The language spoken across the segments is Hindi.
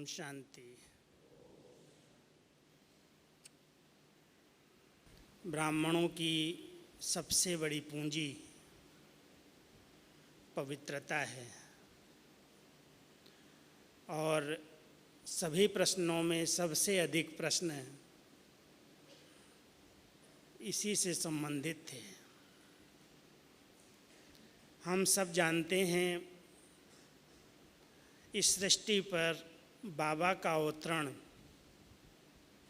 शांति। ब्राह्मणों की सबसे बड़ी पूंजी पवित्रता है और सभी प्रश्नों में सबसे अधिक प्रश्न इसी से संबंधित थे। हम सब जानते हैं इस सृष्टि पर बाबा का अवतरण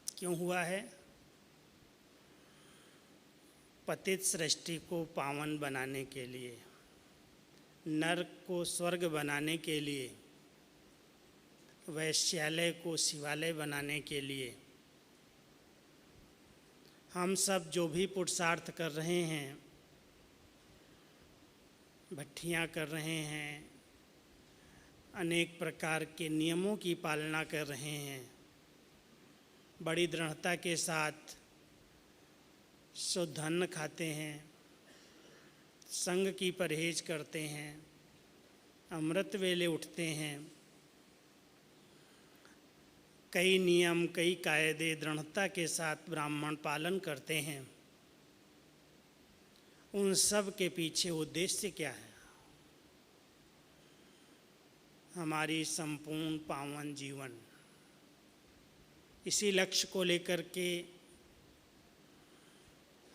क्यों हुआ है। पतित सृष्टि को पावन बनाने के लिए, नरक को स्वर्ग बनाने के लिए, वैश्यालय को शिवालय बनाने के लिए हम सब जो भी पुरुषार्थ कर रहे हैं, भट्ठियाँ कर रहे हैं, अनेक प्रकार के नियमों की पालना कर रहे हैं, बड़ी दृढ़ता के साथ शुद्ध अन्न खाते हैं, संग की परहेज करते हैं, अमृत वेले उठते हैं, कई नियम कई कायदे दृढ़ता के साथ ब्राह्मण पालन करते हैं। उन सब के पीछे उद्देश्य क्या है? हमारी संपूर्ण पावन जीवन। इसी लक्ष्य को लेकर के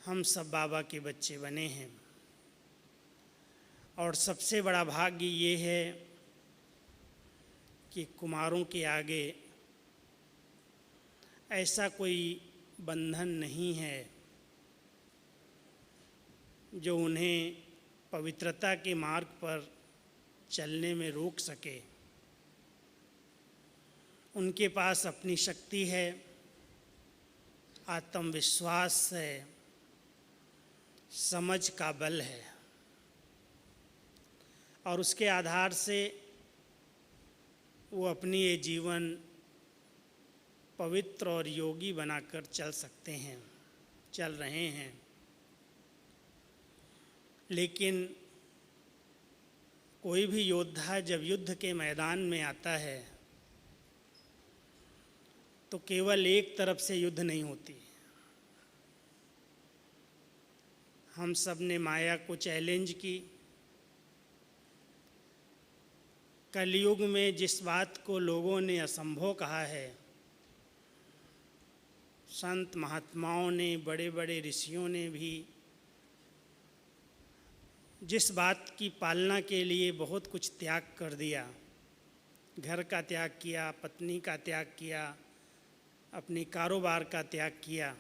हम सब बाबा के बच्चे बने हैं और सबसे बड़ा भाग्य ये है कि कुमारों के आगे ऐसा कोई बंधन नहीं है जो उन्हें पवित्रता के मार्ग पर चलने में रोक सके। उनके पास अपनी शक्ति है, आत्मविश्वास है, समझ का बल है और उसके आधार से वो अपनी ये जीवन पवित्र और योगी बनाकर चल सकते हैं, चल रहे हैं। लेकिन कोई भी योद्धा जब युद्ध के मैदान में आता है तो केवल एक तरफ से युद्ध नहीं होती। हम सब ने माया को चैलेंज की। कलयुग में जिस बात को लोगों ने असंभव कहा है, संत महात्माओं ने, बड़े बड़े ऋषियों ने भी जिस बात की पालना के लिए बहुत कुछ त्याग कर दिया, घर का त्याग किया, पत्नी का त्याग किया, अपने कारोबार का त्याग किया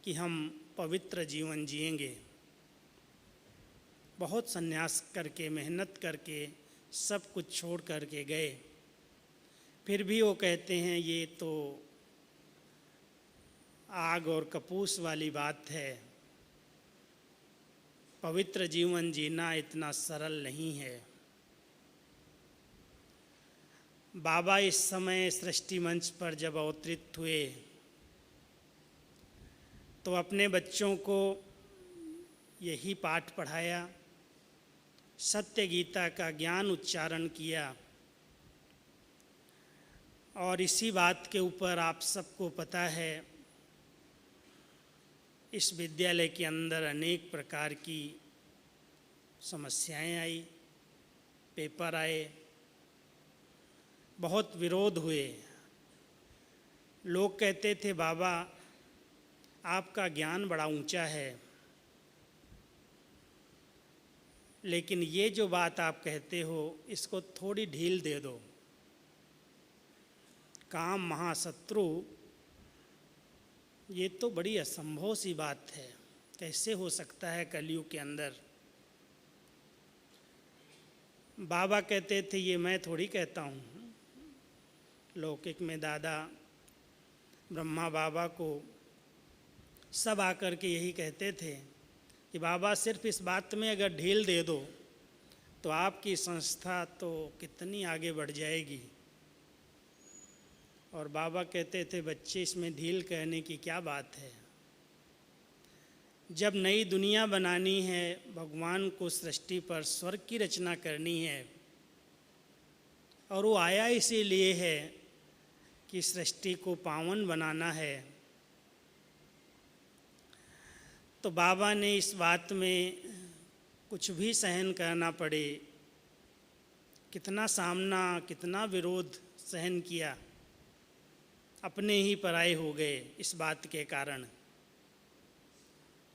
कि हम पवित्र जीवन जिएंगे, बहुत संन्यास करके, मेहनत करके, सब कुछ छोड़ करके गए। फिर भी वो कहते हैं ये तो आग और कपूस वाली बात है, पवित्र जीवन जीना इतना सरल नहीं है। बाबा इस समय सृष्टि मंच पर जब अवतरित हुए तो अपने बच्चों को यही पाठ पढ़ाया, सत्य गीता का ज्ञान उच्चारण किया और इसी बात के ऊपर आप सबको पता है इस विद्यालय के अंदर अनेक प्रकार की समस्याएं आई, पेपर आए, बहुत विरोध हुए। लोग कहते थे बाबा आपका ज्ञान बड़ा ऊंचा है, लेकिन ये जो बात आप कहते हो इसको थोड़ी ढील दे दो। काम महाशत्रु, ये तो बड़ी असंभव सी बात है, कैसे हो सकता है कलयुग के अंदर। बाबा कहते थे ये मैं थोड़ी कहता हूँ। लौकिक में दादा ब्रह्मा बाबा को सब आकर के यही कहते थे कि बाबा सिर्फ इस बात में अगर ढील दे दो तो आपकी संस्था तो कितनी आगे बढ़ जाएगी। और बाबा कहते थे बच्चे इसमें ढील कहने की क्या बात है। जब नई दुनिया बनानी है, भगवान को सृष्टि पर स्वर्ग की रचना करनी है और वो आया इसीलिए है कि सृष्टि को पावन बनाना है। तो बाबा ने इस बात में कुछ भी सहन करना पड़े, कितना सामना, कितना विरोध सहन किया, अपने ही पराये हो गए इस बात के कारण,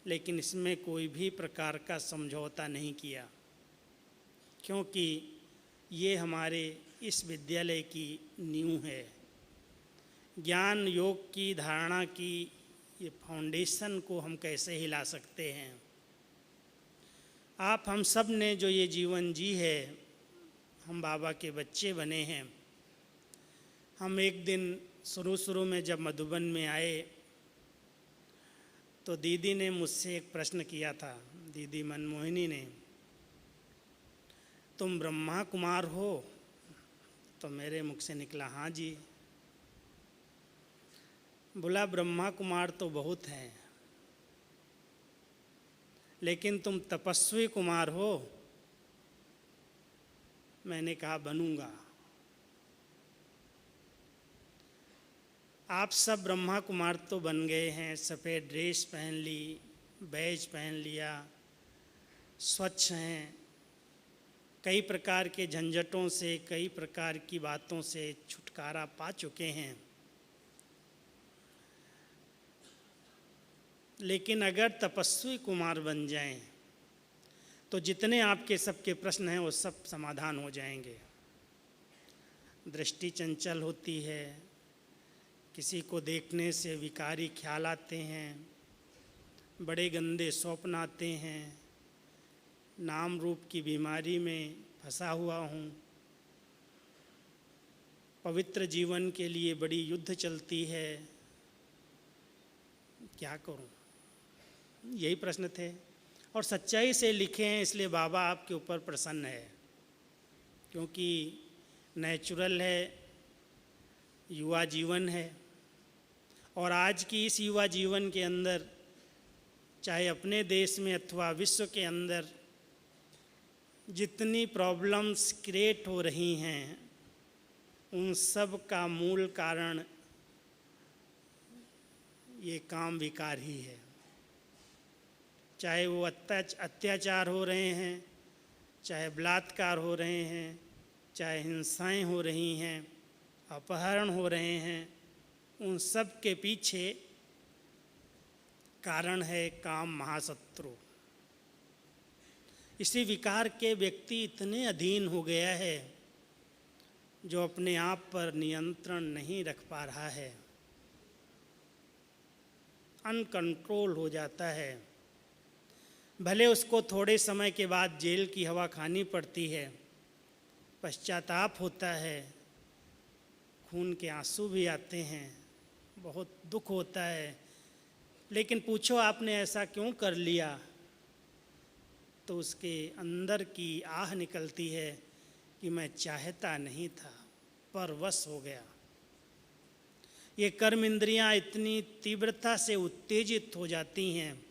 लेकिन इसमें कोई भी प्रकार का समझौता नहीं किया, क्योंकि ये हमारे इस विद्यालय की नींव है। ज्ञान योग की धारणा की ये फाउंडेशन को हम कैसे हिला सकते हैं। आप हम सब ने जो ये जीवन जी है, हम बाबा के बच्चे बने हैं। हम एक दिन शुरू में जब मधुबन में आए तो दीदी ने मुझसे एक प्रश्न किया था, दीदी मनमोहिनी ने, तुम ब्रह्मा कुमार हो? तो मेरे मुख से निकला हाँ जी। बोला ब्रह्मा कुमार तो बहुत हैं, लेकिन तुम तपस्वी कुमार हो? मैंने कहा बनूंगा। आप सब ब्रह्मा कुमार तो बन गए हैं, सफ़ेद ड्रेस पहन ली, बैज पहन लिया, स्वच्छ हैं, कई प्रकार के झंझटों से, कई प्रकार की बातों से छुटकारा पा चुके हैं। लेकिन अगर तपस्वी कुमार बन जाएं तो जितने आपके सबके प्रश्न हैं वो सब समाधान हो जाएंगे। दृष्टि चंचल होती है, किसी को देखने से विकारी ख्याल आते हैं, बड़े गंदे स्वप्न आते हैं, नाम रूप की बीमारी में फंसा हुआ हूँ, पवित्र जीवन के लिए बड़ी युद्ध चलती है, क्या करूँ? यही प्रश्न थे और सच्चाई से लिखे हैं, इसलिए बाबा आपके ऊपर प्रसन्न है, क्योंकि नेचुरल है, युवा जीवन है। और आज की इस युवा जीवन के अंदर, चाहे अपने देश में अथवा विश्व के अंदर, जितनी प्रॉब्लम्स क्रिएट हो रही हैं, उन सब का मूल कारण ये काम विकार ही है। चाहे वो अत्याचार हो रहे हैं, चाहे बलात्कार हो रहे हैं, चाहे हिंसाएं हो रही हैं, अपहरण हो रहे हैं, उन सब के पीछे कारण है काम महाशत्रु। इसी विकार के व्यक्ति इतने अधीन हो गया है जो अपने आप पर नियंत्रण नहीं रख पा रहा है, अनकंट्रोल हो जाता है। भले उसको थोड़े समय के बाद जेल की हवा खानी पड़ती है, पश्चाताप होता है, खून के आंसू भी आते हैं, बहुत दुख होता है, लेकिन पूछो आपने ऐसा क्यों कर लिया, तो उसके अंदर की आह निकलती है कि मैं चाहता नहीं था, पर वश हो गया। ये कर्म इंद्रियां इतनी तीव्रता से उत्तेजित हो जाती हैं,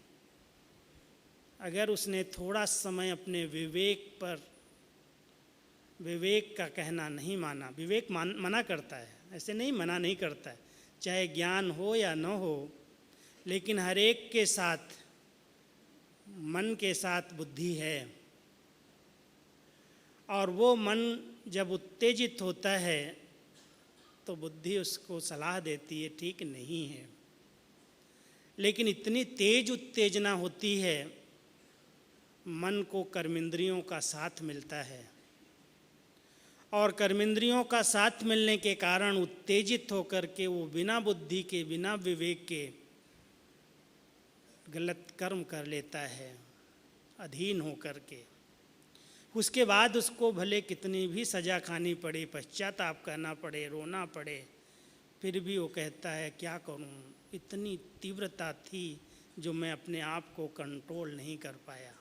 अगर उसने थोड़ा समय अपने विवेक का कहना नहीं माना, विवेक मना करता है, ऐसे नहीं मना नहीं करता है, चाहे ज्ञान हो या न हो, लेकिन हर एक के साथ, मन के साथ बुद्धि है, और वो मन जब उत्तेजित होता है तो बुद्धि उसको सलाह देती है ठीक नहीं है। लेकिन इतनी तेज उत्तेजना होती है, मन को कर्मेंद्रियों का साथ मिलता है, और कर्मेंद्रियों का साथ मिलने के कारण उत्तेजित होकर के वो बिना बुद्धि के, बिना विवेक के गलत कर्म कर लेता है, अधीन होकर के। उसके बाद उसको भले कितनी भी सज़ा खानी पड़े, पश्चाताप करना पड़े, रोना पड़े, फिर भी वो कहता है क्या करूं, इतनी तीव्रता थी जो मैं अपने आप को कंट्रोल नहीं कर पाया।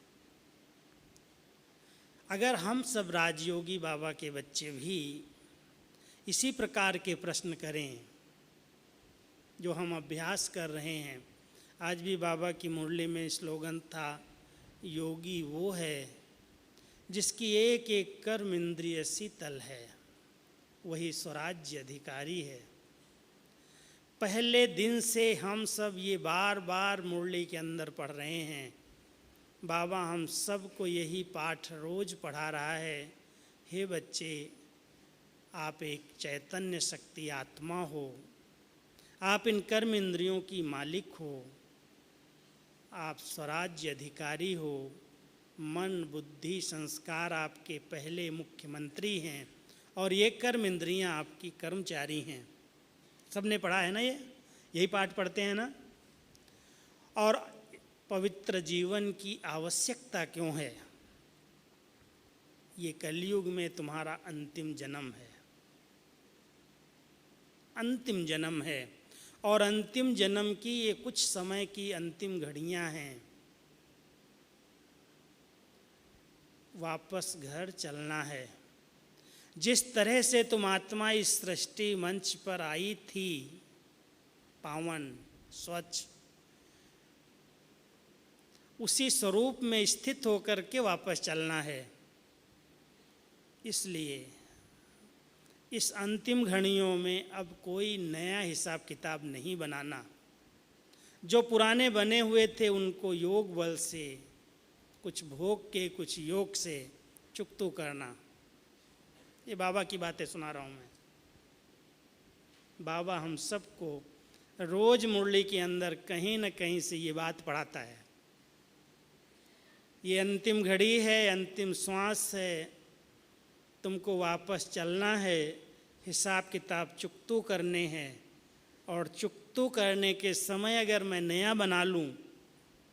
अगर हम सब राजयोगी बाबा के बच्चे भी इसी प्रकार के प्रश्न करें जो हम अभ्यास कर रहे हैं, आज भी बाबा की मुरली में स्लोगन था, योगी वो है जिसकी एक एक कर्म इंद्रिय शीतल है, वही स्वराज्य अधिकारी है। पहले दिन से हम सब ये बार बार मुरली के अंदर पढ़ रहे हैं। बाबा हम सबको यही पाठ रोज पढ़ा रहा है, हे बच्चे, आप एक चैतन्य शक्ति आत्मा हो, आप इन कर्म इंद्रियों की मालिक हो, आप स्वराज्य अधिकारी हो, मन बुद्धि संस्कार आपके पहले मुख्यमंत्री हैं और ये कर्म इंद्रियां आपकी कर्मचारी हैं। सबने पढ़ा है ना, यही पाठ पढ़ते हैं ना। और पवित्र जीवन की आवश्यकता क्यों है? ये कलयुग में तुम्हारा अंतिम जन्म है, अंतिम जन्म है। और अंतिम जन्म की ये कुछ समय की अंतिम घड़ियां हैं। वापस घर चलना है। जिस तरह से तुम आत्मा इस सृष्टि मंच पर आई थी, पावन स्वच्छ, उसी स्वरूप में स्थित होकर के वापस चलना है। इसलिए इस अंतिम घड़ियों में अब कोई नया हिसाब किताब नहीं बनाना। जो पुराने बने हुए थे उनको योग बल से, कुछ भोग के कुछ योग से चुकतू करना। ये बाबा की बातें सुना रहा हूँ मैं। बाबा हम सबको रोज मुरली के अंदर कहीं न कहीं से ये बात पढ़ाता है। ये अंतिम घड़ी है, अंतिम श्वास है, तुमको वापस चलना है, हिसाब किताब चुकतू करने हैं। और चुकतू करने के समय अगर मैं नया बना लूँ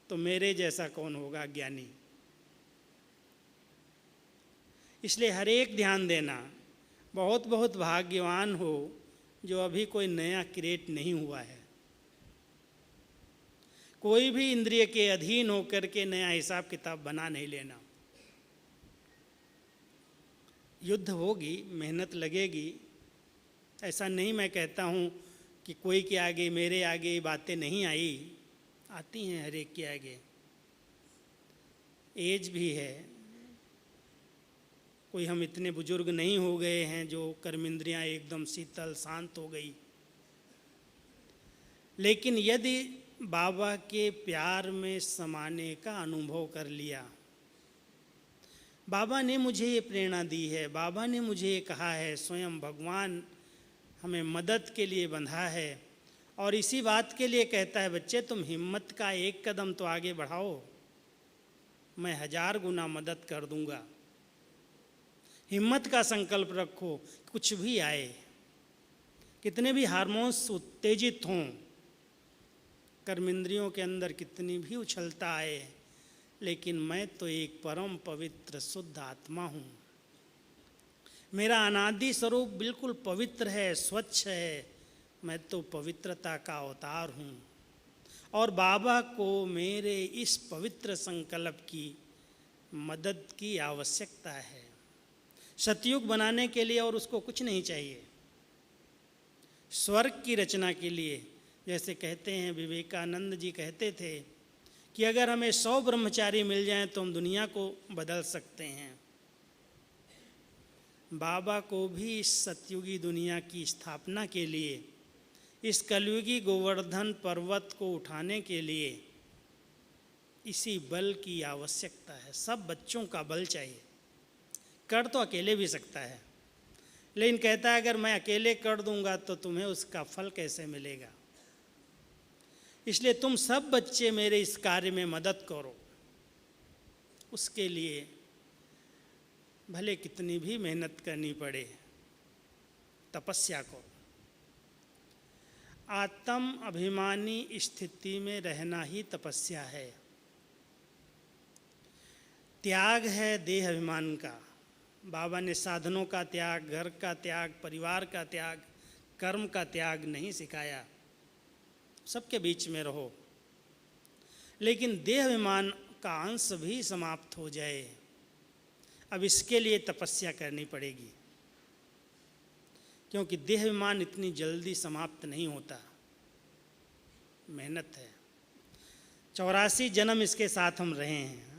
तो मेरे जैसा कौन होगा ज्ञानी। इसलिए हर एक ध्यान देना, बहुत बहुत भाग्यवान हो जो अभी कोई नया क्रिएट नहीं हुआ है। कोई भी इंद्रिय के अधीन होकर के नया हिसाब किताब बना नहीं लेना। युद्ध होगी, मेहनत लगेगी, ऐसा नहीं मैं कहता हूँ कि कोई के आगे मेरे आगे बातें नहीं आई, आती हैं हर एक के आगे। एज भी है, कोई हम इतने बुजुर्ग नहीं हो गए हैं जो कर्मेंद्रियाँ एकदम शीतल शांत हो गई। लेकिन यदि बाबा के प्यार में समाने का अनुभव कर लिया, बाबा ने मुझे ये प्रेरणा दी है, बाबा ने मुझे ये कहा है, स्वयं भगवान हमें मदद के लिए बंधा है और इसी बात के लिए कहता है, बच्चे तुम हिम्मत का एक कदम तो आगे बढ़ाओ, मैं 1000 गुना मदद कर दूंगा। हिम्मत का संकल्प रखो, कुछ भी आए, कितने भी हार्मोन्स उत्तेजित हों, कर्मेंद्रियों के अंदर कितनी भी उछलता आए, लेकिन मैं तो एक परम पवित्र शुद्ध आत्मा हूँ। मेरा अनादि स्वरूप बिल्कुल पवित्र है, स्वच्छ है। मैं तो पवित्रता का अवतार हूँ और बाबा को मेरे इस पवित्र संकल्प की मदद की आवश्यकता है। सतयुग बनाने के लिए और उसको कुछ नहीं चाहिए। स्वर्ग की रचना के लिए, जैसे कहते हैं विवेकानंद जी कहते थे कि अगर हमें 100 ब्रह्मचारी मिल जाएं तो हम दुनिया को बदल सकते हैं। बाबा को भी इस सतयुगी दुनिया की स्थापना के लिए, इस कलयुगी गोवर्धन पर्वत को उठाने के लिए इसी बल की आवश्यकता है। सब बच्चों का बल चाहिए। कर तो अकेले भी सकता है, लेकिन कहता है अगर मैं अकेले कर दूंगा तो तुम्हें उसका फल कैसे मिलेगा। इसलिए तुम सब बच्चे मेरे इस कार्य में मदद करो। उसके लिए भले कितनी भी मेहनत करनी पड़े, तपस्या करो। आत्म अभिमानी स्थिति में रहना ही तपस्या है। त्याग है देह अभिमान का। बाबा ने साधनों का त्याग, घर का त्याग, परिवार का त्याग, कर्म का त्याग नहीं सिखाया। सबके बीच में रहो, लेकिन देह अभिमान का अंश भी समाप्त हो जाए। अब इसके लिए तपस्या करनी पड़ेगी, क्योंकि देह अभिमान इतनी जल्दी समाप्त नहीं होता, मेहनत है। 84 जन्म इसके साथ हम रहे हैं।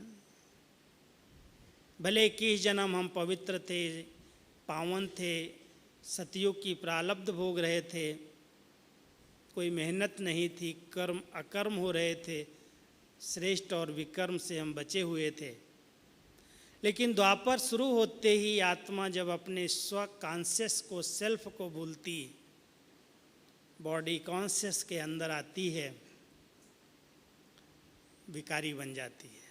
भले 21 जन्म हम पवित्र थे, पावन थे, सतयुग की प्रारब्ध भोग रहे थे, कोई मेहनत नहीं थी, कर्म अकर्म हो रहे थे, श्रेष्ठ और विकर्म से हम बचे हुए थे। लेकिन द्वापर शुरू होते ही आत्मा जब अपने स्व कॉन्शियस को, सेल्फ को भूलती, बॉडी कॉन्शियस के अंदर आती है, विकारी बन जाती है।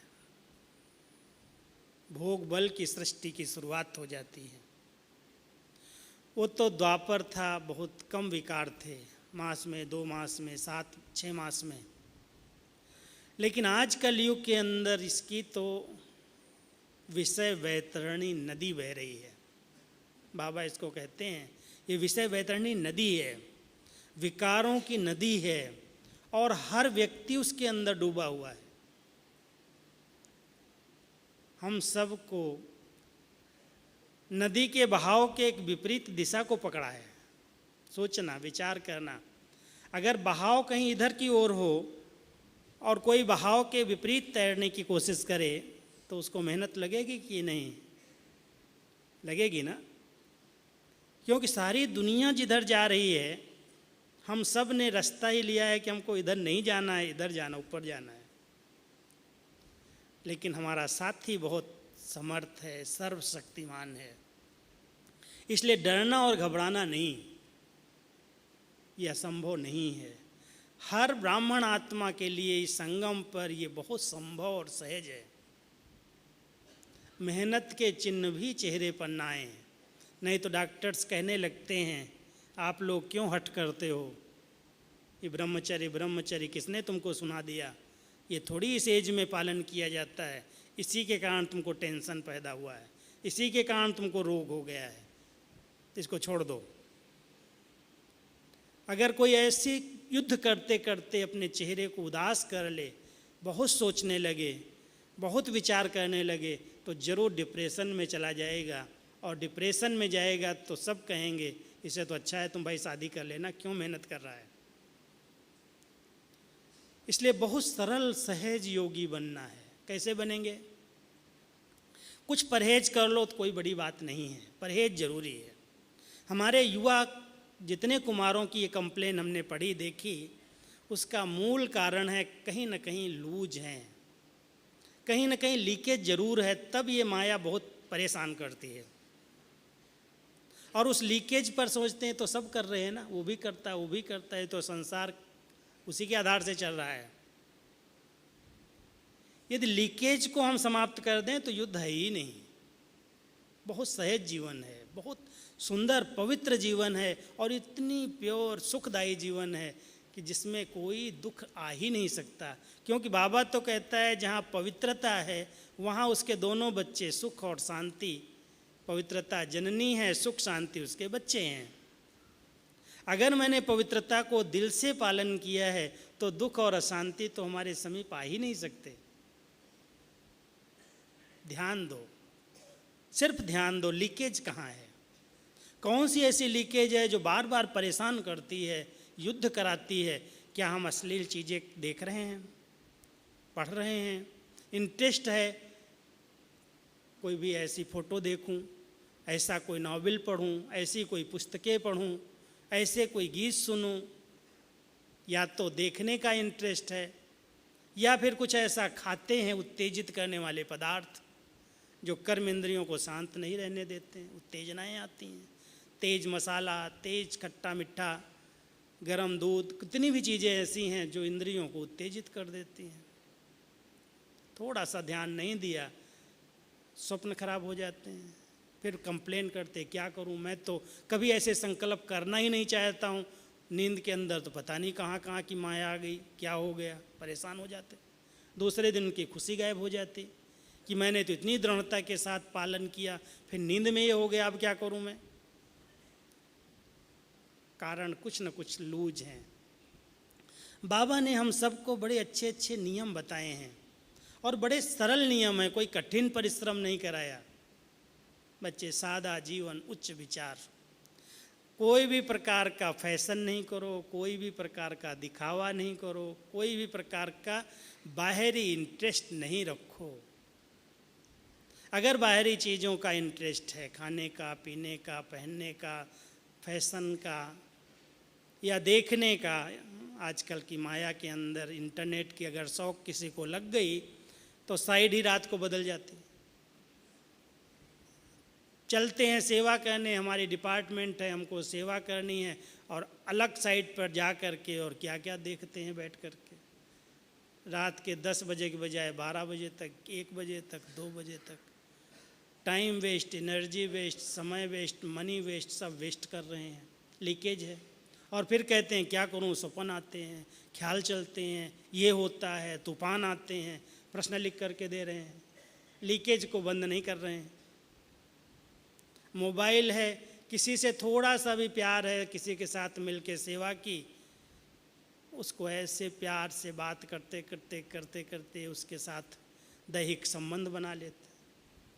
भोग बल की सृष्टि की शुरुआत हो जाती है। वो तो द्वापर था, बहुत कम विकार थे, मास में, 2 मास में, 7-6 मास में। लेकिन आज कल युग के अंदर इसकी तो विषय वैतरणी नदी बह रही है। बाबा इसको कहते हैं, ये विषय वैतरणी नदी है, विकारों की नदी है, और हर व्यक्ति उसके अंदर डूबा हुआ है। हम सबको नदी के बहाव के एक विपरीत दिशा को पकड़ा है। सोचना, विचार करना, अगर बहाव कहीं इधर की ओर हो और कोई बहाव के विपरीत तैरने की कोशिश करे तो उसको मेहनत लगेगी कि नहीं? लगेगी ना। क्योंकि सारी दुनिया जिधर जा रही है, हम सब ने रास्ता ही लिया है कि हमको इधर नहीं जाना है, इधर जाना, ऊपर जाना है। लेकिन हमारा साथी बहुत समर्थ है, सर्वशक्तिमान है, इसलिए डरना और घबराना नहीं, यह असंभव नहीं है। हर ब्राह्मण आत्मा के लिए इस संगम पर यह बहुत संभव और सहज है। मेहनत के चिन्ह भी चेहरे पर ना आए, नहीं तो डॉक्टर्स कहने लगते हैं आप लोग क्यों हट करते हो, ये ब्रह्मचर्य ब्रह्मचर्य किसने तुमको सुना दिया, ये थोड़ी इस एज में पालन किया जाता है, इसी के कारण तुमको टेंशन पैदा हुआ है, इसी के कारण तुमको रोग हो गया है, इसको छोड़ दो। अगर कोई ऐसी युद्ध करते करते अपने चेहरे को उदास कर ले, बहुत सोचने लगे, बहुत विचार करने लगे, तो जरूर डिप्रेशन में चला जाएगा, और डिप्रेशन में जाएगा तो सब कहेंगे इसे तो अच्छा है तुम भाई शादी कर लेना, क्यों मेहनत कर रहा है। इसलिए बहुत सरल सहज योगी बनना है। कैसे बनेंगे? कुछ परहेज कर लो तो कोई बड़ी बात नहीं है, परहेज जरूरी है। हमारे युवा जितने कुमारों की ये कंप्लेन हमने पढ़ी देखी, उसका मूल कारण है कहीं ना कहीं लूज हैं, कहीं ना कहीं लीकेज जरूर है, तब ये माया बहुत परेशान करती है। और उस लीकेज पर सोचते हैं तो सब कर रहे हैं ना, वो भी करता है, वो भी करता है, तो संसार उसी के आधार से चल रहा है। यदि लीकेज को हम समाप्त कर दें तो युद्ध है ही नहीं। बहुत सहज जीवन है, बहुत सुंदर पवित्र जीवन है, और इतनी प्योर सुखदायी जीवन है कि जिसमें कोई दुख आ ही नहीं सकता। क्योंकि बाबा तो कहता है जहाँ पवित्रता है वहाँ उसके दोनों बच्चे, सुख और शांति। पवित्रता जननी है, सुख शांति उसके बच्चे हैं। अगर मैंने पवित्रता को दिल से पालन किया है तो दुख और अशांति तो हमारे समीप आ ही नहीं सकते। ध्यान दो, सिर्फ ध्यान दो, लीकेज कहाँ है? कौन सी ऐसी लीकेज है जो बार बार परेशान करती है, युद्ध कराती है? क्या हम अश्लील चीज़ें देख रहे हैं, पढ़ रहे हैं, इंटरेस्ट है कोई भी ऐसी फ़ोटो देखूं, ऐसा कोई नॉवेल पढ़ूं, ऐसी कोई पुस्तकें पढ़ूं, ऐसे कोई गीत सुनूं? या तो देखने का इंटरेस्ट है, या फिर कुछ ऐसा खाते हैं उत्तेजित करने वाले पदार्थ जो कर्म इंद्रियों को शांत नहीं रहने देते हैं, उत्तेजनाएं आती हैं। तेज मसाला, तेज खट्टा मीठा, गरम दूध, कितनी भी चीज़ें ऐसी हैं जो इंद्रियों को उत्तेजित कर देती हैं। थोड़ा सा ध्यान नहीं दिया, स्वप्न खराब हो जाते हैं, फिर कंप्लेन करते क्या करूं, मैं तो कभी ऐसे संकल्प करना ही नहीं चाहता हूं, नींद के अंदर तो पता नहीं कहाँ कहाँ की माया आ गई, क्या हो गया, परेशान हो जाते। दूसरे दिन की खुशी गायब हो जाती कि मैंने तो इतनी दृढ़ता के साथ पालन किया, फिर नींद में ये हो गया, अब क्या करूं मैं? कारण कुछ न कुछ लूज हैं। बाबा ने हम सबको बड़े अच्छे अच्छे नियम बताए हैं, और बड़े सरल नियम हैं, कोई कठिन परिश्रम नहीं कराया। बच्चे, सादा जीवन, उच्च विचार, कोई भी प्रकार का फैशन नहीं करो, कोई भी प्रकार का दिखावा नहीं करो, कोई भी प्रकार का बाहरी इंटरेस्ट नहीं रखो। अगर बाहरी चीज़ों का इंटरेस्ट है, खाने का, पीने का, पहनने का, फैशन का या देखने का, आजकल की माया के अंदर इंटरनेट की अगर शौक किसी को लग गई तो साइड ही रात को बदल जाती। चलते हैं सेवा करने, हमारी डिपार्टमेंट है, हमको सेवा करनी है, और अलग साइड पर जा कर के और क्या क्या देखते हैं बैठ कर के, रात के 10 बजे के बजाय 12 बजे तक, 1 बजे तक, 2 बजे तक। टाइम वेस्ट, एनर्जी वेस्ट, समय वेस्ट, मनी वेस्ट, सब वेस्ट कर रहे हैं, लीकेज है। और फिर कहते हैं क्या करूं, सपन आते हैं, ख्याल चलते हैं, ये होता है, तूफान आते हैं, प्रश्न लिख करके दे रहे हैं, लीकेज को बंद नहीं कर रहे हैं। मोबाइल है, किसी से थोड़ा सा भी प्यार है, किसी के साथ मिलके सेवा की, उसको ऐसे प्यार से बात करते करते करते करते उसके साथ दैहिक संबंध बना लेते,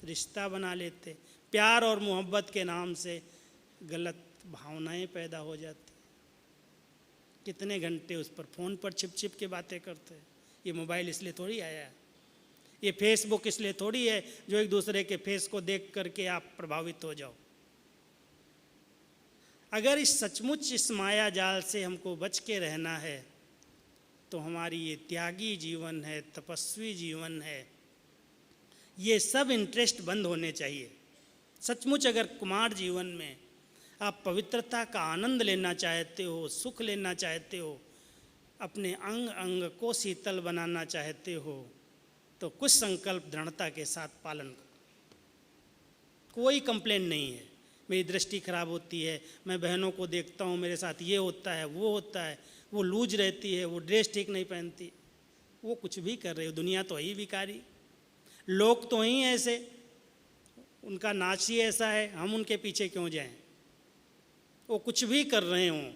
रिश्ता बना लेते। प्यार और मोहब्बत के नाम से गलत भावनाएं पैदा हो जाती। कितने घंटे उस पर फ़ोन पर छिप छिप के बातें करते हैं। ये मोबाइल इसलिए थोड़ी आया है, ये फेसबुक इसलिए थोड़ी है जो एक दूसरे के फेस को देख करके आप प्रभावित हो जाओ। अगर इस सचमुच इस माया जाल से हमको बच के रहना है तो हमारी ये त्यागी जीवन है, तपस्वी जीवन है, ये सब इंटरेस्ट बंद होने चाहिए। सचमुच अगर कुमार जीवन में आप पवित्रता का आनंद लेना चाहते हो, सुख लेना चाहते हो, अपने अंग अंग को शीतल बनाना चाहते हो, तो कुछ संकल्प दृढ़ता के साथ पालन करो। कोई कंप्लेन नहीं है, मेरी दृष्टि खराब होती है, मैं बहनों को देखता हूँ मेरे साथ ये होता है, वो होता है, वो लूज रहती है, वो ड्रेस ठीक नहीं पहनती, वो कुछ भी कर रहे हो, दुनिया तो ही भिखारी, लोग तो ही ऐसे, उनका नाच ही ऐसा है, हम उनके पीछे क्यों जाएं। वो कुछ भी कर रहे हों,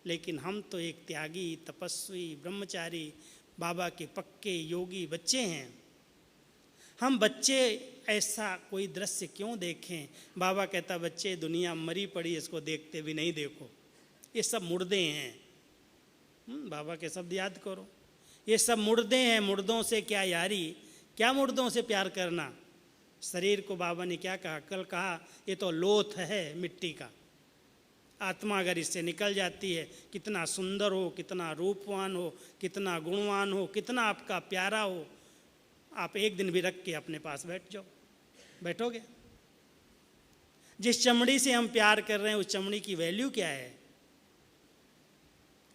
लेकिन हम तो एक त्यागी, तपस्वी, ब्रह्मचारी, बाबा के पक्के योगी बच्चे हैं। हम बच्चे ऐसा कोई दृश्य क्यों देखें। बाबा कहता बच्चे दुनिया मरी पड़ी, इसको देखते भी नहीं देखो, ये सब मुर्दे हैं। बाबा के शब्द याद करो, ये सब मुर्दे हैं, मुर्दों से क्या यारी, क्या मुर्दों से प्यार करना। शरीर को बाबा ने क्या कहा, कल कहा ये तो लोथ है मिट्टी का, आत्मा अगर इससे निकल जाती है, कितना सुंदर हो, कितना रूपवान हो, कितना गुणवान हो, कितना आपका प्यारा हो, आप एक दिन भी रख के अपने पास बैठ जाओ, बैठोगे। जिस चमड़ी से हम प्यार कर रहे हैं उस चमड़ी की वैल्यू क्या है।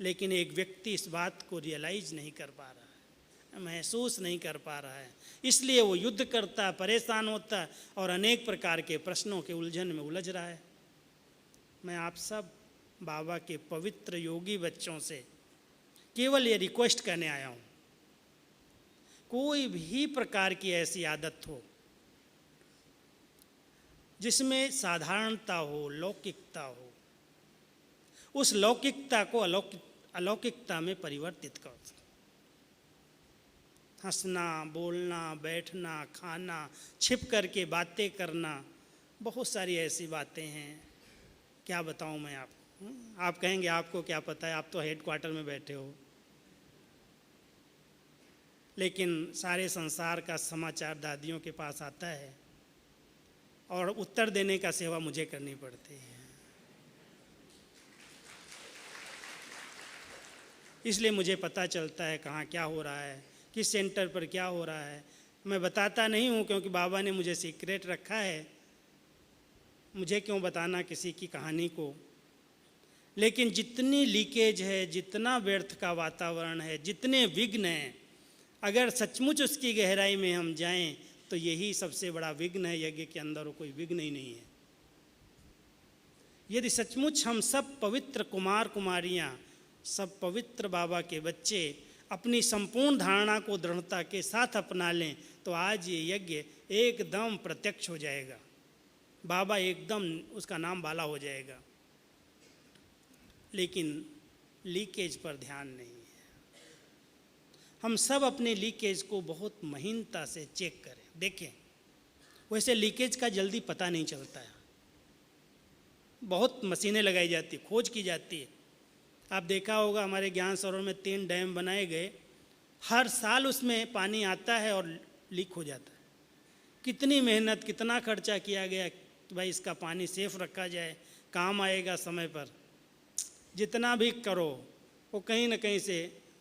लेकिन एक व्यक्ति इस बात को रियलाइज नहीं कर पा रहा है, महसूस नहीं कर पा रहा है, इसलिए वो युद्ध करता, परेशान होता और अनेक प्रकार के प्रश्नों के उलझन में उलझ रहा है। मैं आप सब बाबा के पवित्र योगी बच्चों से केवल ये रिक्वेस्ट करने आया हूँ, कोई भी प्रकार की ऐसी आदत हो जिसमें साधारणता हो, लौकिकता हो, उस लौकिकता को अलौकिकता में परिवर्तित कर। हंसना, बोलना, बैठना, खाना, छिप करके बातें करना, बहुत सारी ऐसी बातें हैं, क्या बताऊं मैं आपको। आप कहेंगे आपको क्या पता है, आप तो हेडक्वार्टर में बैठे हो। लेकिन सारे संसार का समाचार दादियों के पास आता है और उत्तर देने का सेवा मुझे करनी पड़ती है। इसलिए मुझे पता चलता है कहाँ क्या हो रहा है, किस सेंटर पर क्या हो रहा है। मैं बताता नहीं हूँ क्योंकि बाबा ने मुझे सीक्रेट रखा है, मुझे क्यों बताना किसी की कहानी को। लेकिन जितनी लीकेज है, जितना व्यर्थ का वातावरण है, जितने विघ्न हैं, अगर सचमुच उसकी गहराई में हम जाएं तो यही सबसे बड़ा विघ्न है। यज्ञ के अंदर कोई विघ्न ही नहीं है। यदि सचमुच हम सब पवित्र कुमार कुमारियां, सब पवित्र बाबा के बच्चे अपनी संपूर्ण धारणा को दृढ़ता के साथ अपना लें तो आज ये यज्ञ एकदम प्रत्यक्ष हो जाएगा, बाबा एकदम उसका नाम बाला हो जाएगा। लेकिन लीकेज पर ध्यान नहीं है। हम सब अपने लीकेज को बहुत महीनता से चेक करें, देखें। वैसे लीकेज का जल्दी पता नहीं चलता है, बहुत मशीनें लगाई जाती, खोज की जाती है। आप देखा होगा हमारे ज्ञान सरोवर में 3 डैम बनाए गए, हर साल उसमें पानी आता है और लीक हो जाता है। कितनी मेहनत, कितना खर्चा किया गया कि भाई इसका पानी सेफ रखा जाए, काम आएगा समय पर। जितना भी करो वो कहीं ना कहीं से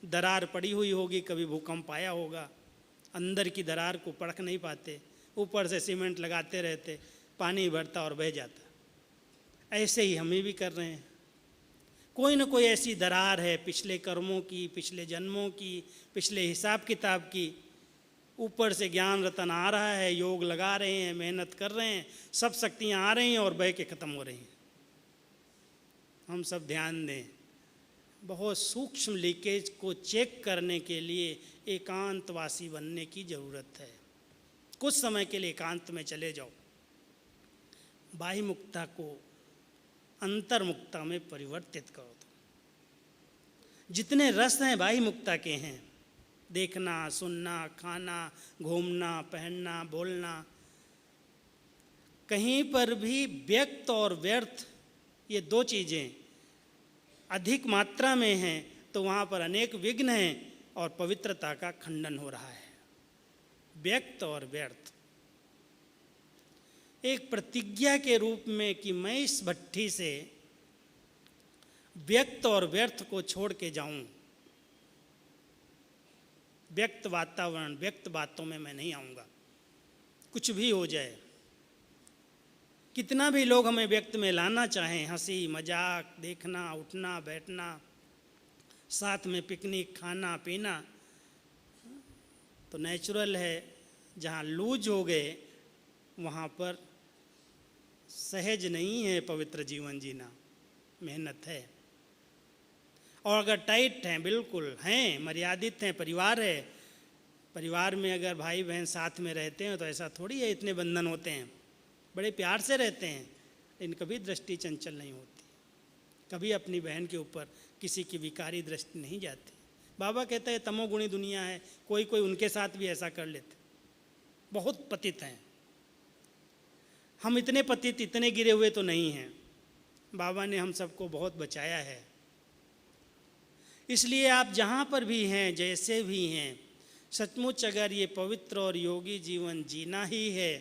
दरार पड़ी हुई होगी, कभी भूकंप आया होगा, अंदर की दरार को परख नहीं पाते, ऊपर से सीमेंट लगाते रहते, पानी भरता और बह जाता। ऐसे ही हम भी कर रहे हैं। कोई ना कोई ऐसी दरार है पिछले कर्मों की, पिछले जन्मों की, पिछले हिसाब किताब की। ऊपर से ज्ञान रतन आ रहा है, योग लगा रहे हैं, मेहनत कर रहे हैं, सब शक्तियाँ आ रही हैं और बह के ख़त्म हो रही हैं। हम सब ध्यान दें। बहुत सूक्ष्म लीकेज को चेक करने के लिए एकांतवासी बनने की ज़रूरत है। कुछ समय के लिए एकांत में चले जाओ, बाह्य मुक्ता को अंतर्मुक्ता में परिवर्तित करो। जितने रस हैं बाह्य मुक्ता के हैं, देखना, सुनना, खाना, घूमना, पहनना, बोलना, कहीं पर भी व्यक्त और व्यर्थ ये दो चीज़ें अधिक मात्रा में हैं तो वहाँ पर अनेक विघ्न हैं और पवित्रता का खंडन हो रहा है। व्यक्त और व्यर्थ एक प्रतिज्ञा के रूप में कि मैं इस भट्ठी से व्यक्त और व्यर्थ को छोड़ के जाऊं। व्यक्त वातावरण, व्यक्त बातों में मैं नहीं आऊँगा, कुछ भी हो जाए। कितना भी लोग हमें व्यक्त में लाना चाहें, हंसी मजाक, देखना, उठना, बैठना, साथ में पिकनिक, खाना पीना, तो नेचुरल है जहाँ लूज हो गए वहाँ पर सहज नहीं है पवित्र जीवन जीना, मेहनत है। और अगर टाइट हैं, बिल्कुल हैं, मर्यादित हैं, परिवार है, परिवार में अगर भाई बहन साथ में रहते हैं तो ऐसा थोड़ी है इतने बंधन होते हैं, बड़े प्यार से रहते हैं, लेकिन कभी दृष्टि चंचल नहीं होती, कभी अपनी बहन के ऊपर किसी की विकारी दृष्टि नहीं जाती। बाबा कहता है तमोगुणी दुनिया है, कोई कोई उनके साथ भी ऐसा कर लेते, बहुत पतित हैं। हम इतने पतित, इतने गिरे हुए तो नहीं हैं। बाबा ने हम सबको बहुत बचाया है। इसलिए आप जहाँ पर भी हैं, जैसे भी हैं, सचमुच अगर ये पवित्र और योगी जीवन जीना ही है,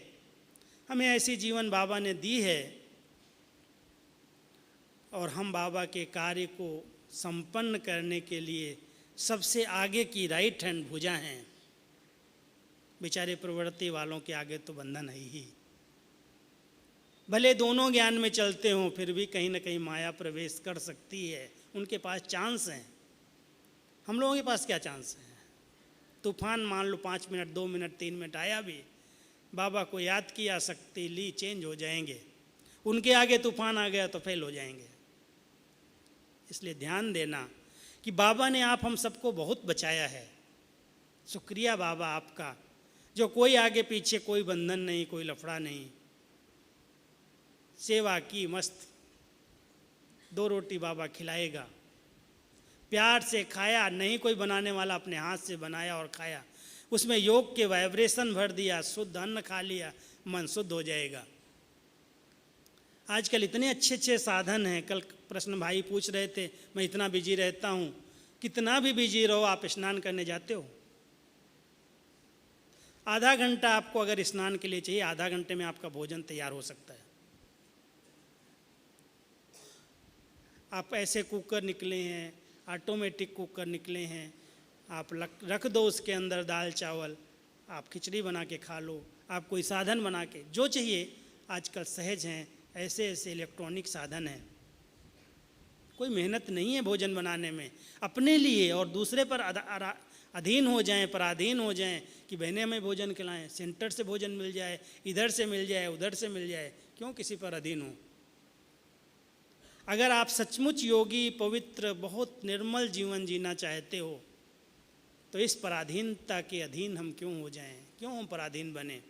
हमें ऐसी जीवन बाबा ने दी है और हम बाबा के कार्य को संपन्न करने के लिए सबसे आगे की राइट हैंड भुजा हैं। बेचारे प्रवृत्ति वालों के आगे तो बंधन है ही। भले दोनों ज्ञान में चलते हों, फिर भी कहीं ना कहीं माया प्रवेश कर सकती है। उनके पास चांस हैं, हम लोगों के पास क्या चांस है? तूफान मान लो 5 मिनट, 2 मिनट, 3 मिनट आया भी, बाबा को याद किया, शक्ति ली, चेंज हो जाएंगे। उनके आगे तूफान आ गया तो फेल हो जाएंगे। इसलिए ध्यान देना कि बाबा ने आप हम सबको बहुत बचाया है। शुक्रिया बाबा आपका, जो कोई आगे पीछे कोई बंधन नहीं, कोई लफड़ा नहीं, सेवा की मस्त। 2 रोटी बाबा खिलाएगा, प्यार से खाया, नहीं कोई बनाने वाला, अपने हाथ से बनाया और खाया, उसमें योग के वाइब्रेशन भर दिया, शुद्ध अन्न खा लिया, मन शुद्ध हो जाएगा। आजकल इतने अच्छे अच्छे साधन हैं। कल प्रश्न भाई पूछ रहे थे, मैं इतना बिजी रहता हूँ। कितना भी बिजी रहो, आप स्नान करने जाते हो, आधा घंटा आपको अगर स्नान के लिए चाहिए, आधा घंटे में आपका भोजन तैयार हो सकता है। आप ऐसे कुकर निकले हैं, ऑटोमेटिक कुकर निकले हैं, आप रख दो उसके अंदर दाल चावल, आप खिचड़ी बना के खा लो, आप कोई साधन बना के, जो चाहिए आजकल सहज हैं। ऐसे ऐसे इलेक्ट्रॉनिक साधन हैं, कोई मेहनत नहीं है भोजन बनाने में। अपने लिए और दूसरे पर अधीन हो जाएं, पराधीन हो जाएं कि बहनें हमें भोजन खिलाएं, सेंटर से भोजन मिल जाए, इधर से मिल जाए, उधर से मिल जाए, क्यों किसी पर अधीन हो? अगर आप सचमुच योगी, पवित्र, बहुत निर्मल जीवन जीना चाहते हो तो इस पराधीनता के अधीन हम क्यों हो जाएं? क्यों हम पराधीन बने?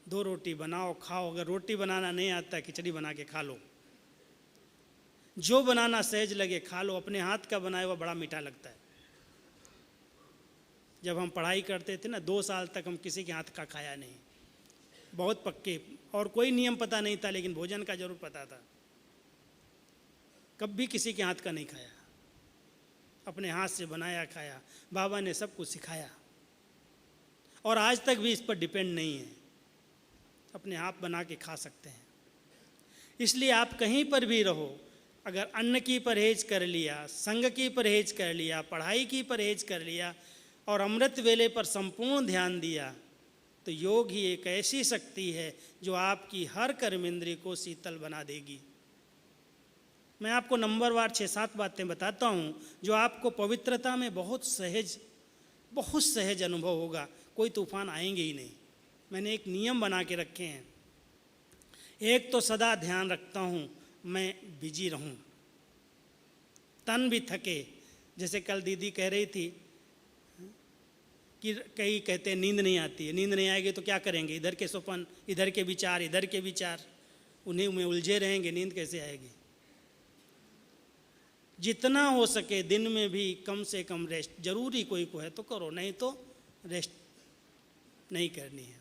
2 रोटी बनाओ, खाओ। अगर रोटी बनाना नहीं आता, खिचड़ी बना के खा लो। जो बनाना सहज लगे खा लो। अपने हाथ का बनाया हुआ बड़ा मीठा लगता है। जब हम पढ़ाई करते थे ना, 2 साल तक हम किसी के हाथ का खाया नहीं, बहुत पक्के, और कोई नियम पता नहीं था, लेकिन भोजन का जरूर पता था। कभी किसी के हाथ का नहीं खाया, अपने हाथ से बनाया खाया। बाबा ने सब कुछ सिखाया और आज तक भी इस पर डिपेंड नहीं है, अपने आप बना के खा सकते हैं। इसलिए आप कहीं पर भी रहो, अगर अन्न की परहेज कर लिया, संग की परहेज कर लिया, पढ़ाई की परहेज कर लिया और अमृत वेले पर संपूर्ण ध्यान दिया, तो योग ही एक ऐसी शक्ति है जो आपकी हर कर्मेंद्रिय को शीतल बना देगी। मैं आपको नंबरवार 6-7 बातें बताता हूँ जो आपको पवित्रता में बहुत सहज अनुभव होगा। कोई तूफान आएंगे ही नहीं। मैंने एक नियम बना के रखे हैं। एक तो सदा ध्यान रखता हूँ मैं बिजी रहूँ, तन भी थके। जैसे कल दीदी कह रही थी कि कई कहते हैं नींद नहीं आती है, नींद नहीं आएगी तो क्या करेंगे, इधर के स्वप्न, इधर के विचार, उन्हीं में उलझे रहेंगे, नींद कैसे आएगी। जितना हो सके दिन में भी कम से कम रेस्ट, जरूरी कोई को है तो करो, नहीं तो रेस्ट नहीं करनी है।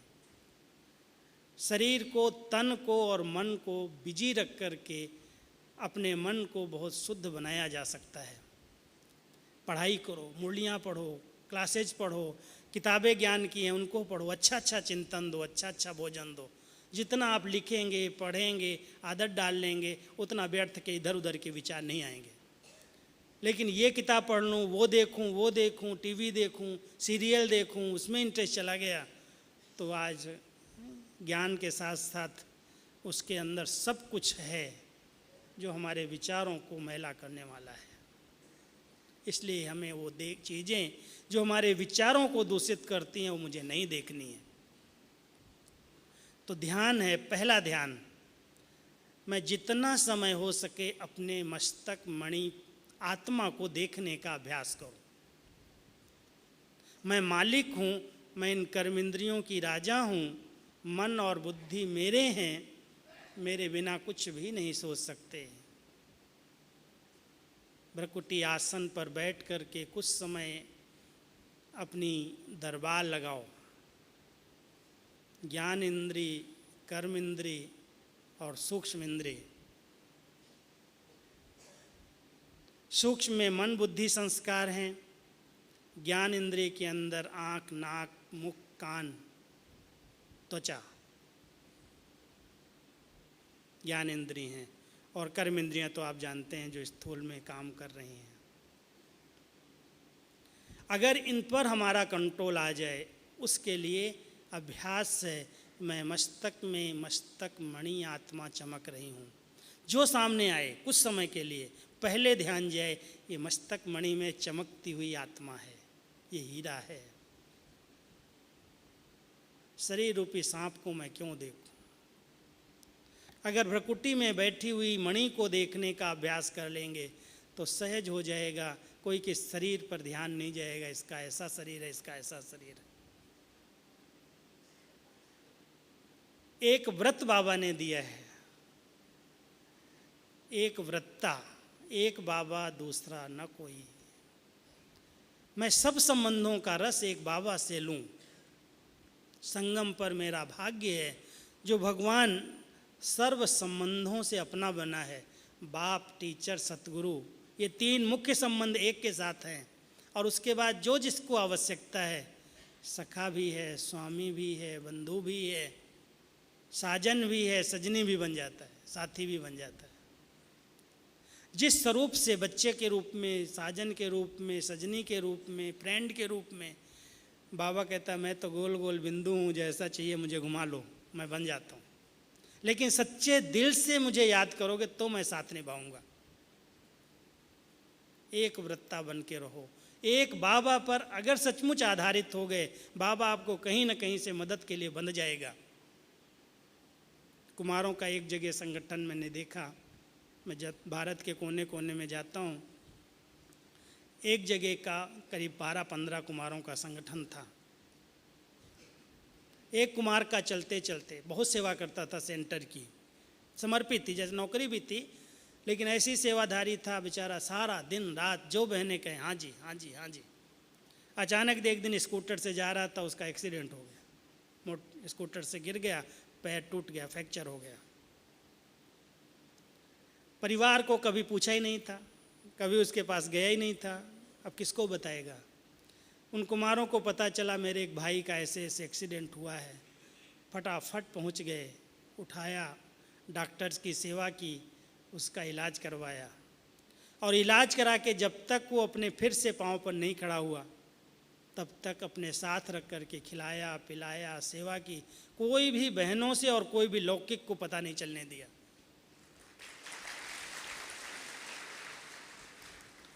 शरीर को, तन को और मन को बिजी रख करके अपने मन को बहुत शुद्ध बनाया जा सकता है। पढ़ाई करो, मुरलियाँ पढ़ो, क्लासेज पढ़ो, किताबें ज्ञान की हैं उनको पढ़ो, अच्छा चिंतन दो, अच्छा भोजन दो। जितना आप लिखेंगे, पढ़ेंगे, आदत डाल लेंगे, उतना व्यर्थ के इधर उधर के विचार नहीं आएंगे। लेकिन ये किताब पढ़ लूँ, वो देखूँ, टीवी देखूँ, सीरियल देखूँ, उसमें इंटरेस्ट चला गया, तो आज ज्ञान के साथ साथ उसके अंदर सब कुछ है जो हमारे विचारों को मैला करने वाला है। इसलिए हमें वो चीज़ें जो हमारे विचारों को दूषित करती हैं वो मुझे नहीं देखनी है। तो ध्यान है पहला ध्यान। मैं जितना समय हो सके अपने मस्तक मणि आत्मा को देखने का अभ्यास करूं। मैं मालिक हूं, मैं इन कर्मेंद्रियों की राजा हूं, मन और बुद्धि मेरे हैं, मेरे बिना कुछ भी नहीं सोच सकते। भ्रकुटी आसन पर बैठ कर के कुछ समय अपनी दरबार लगाओ। ज्ञान इंद्रिय, कर्म इंद्रिय और सूक्ष्म इंद्रिय। सूक्ष्म में मन बुद्धि संस्कार हैं, ज्ञान इंद्रिय के अंदर आँख, नाक, मुख, कान, त्वचा ज्ञान इंद्रिय हैं, और कर्म इंद्रियां तो आप जानते हैं जो स्थूल में काम कर रही हैं। अगर इन पर हमारा कंट्रोल आ जाए, उसके लिए अभ्यास है। मैं मस्तक में मस्तक मणि आत्मा चमक रही हूँ। जो सामने आए कुछ समय के लिए पहले ध्यान जाए, ये मस्तक मणि में चमकती हुई आत्मा है, ये हीरा है। शरीर रूपी सांप को मैं क्यों देखूं? अगर भ्रकुटी में बैठी हुई मणि को देखने का अभ्यास कर लेंगे तो सहज हो जाएगा। कोई के शरीर पर ध्यान नहीं जाएगा, इसका ऐसा शरीर है, इसका ऐसा शरीर है। एक व्रत बाबा ने दिया है, एक व्रता, एक बाबा दूसरा न कोई। मैं सब संबंधों का रस एक बाबा से लूं। संगम पर मेरा भाग्य है जो भगवान सर्व संबंधों से अपना बना है। बाप, टीचर, सतगुरु, ये तीन मुख्य संबंध एक के साथ हैं। और उसके बाद जो जिसको आवश्यकता है, सखा भी है, स्वामी भी है, बंधु भी है, साजन भी है, सजनी भी बन जाता है, साथी भी बन जाता है। जिस स्वरूप से बच्चे के रूप में, साजन के रूप में, सजनी के रूप में, फ्रेंड के रूप में, बाबा कहता है मैं तो गोल गोल बिंदु हूँ, जैसा चाहिए मुझे घुमा लो, मैं बन जाता हूँ। लेकिन सच्चे दिल से मुझे याद करोगे तो मैं साथ निभाऊंगा। एक व्रता बन के रहो। एक बाबा पर अगर सचमुच आधारित हो गए, बाबा आपको कहीं ना कहीं से मदद के लिए बंध जाएगा। कुमारों का एक जगह संगठन मैंने देखा, मैं जब भारत के कोने कोने में जाता हूँ, एक जगह का करीब 12-15 कुमारों का संगठन था। एक कुमार का चलते चलते बहुत सेवा करता था, सेंटर की समर्पित थी, जैसे नौकरी भी थी, लेकिन ऐसी सेवाधारी था बेचारा, सारा दिन रात जो बहने कहे हाँ जी हाँ जी हाँ जी। अचानक एक दिन स्कूटर से जा रहा था, उसका एक्सीडेंट हो गया, स्कूटर से गिर गया, पैर टूट गया, फ्रैक्चर हो गया। परिवार को कभी पूछा ही नहीं था, कभी उसके पास गया ही नहीं था, अब किसको बताएगा। उन कुमारों को पता चला मेरे एक भाई का ऐसे ऐसे एक्सीडेंट हुआ है, फटाफट पहुंच गए, उठाया, डॉक्टर्स की सेवा की, उसका इलाज करवाया, और इलाज करा के जब तक वो अपने फिर से पाँव पर नहीं खड़ा हुआ तब तक अपने साथ रख कर के खिलाया पिलाया, सेवा की। कोई भी बहनों से और कोई भी लौकिक को पता नहीं चलने दिया।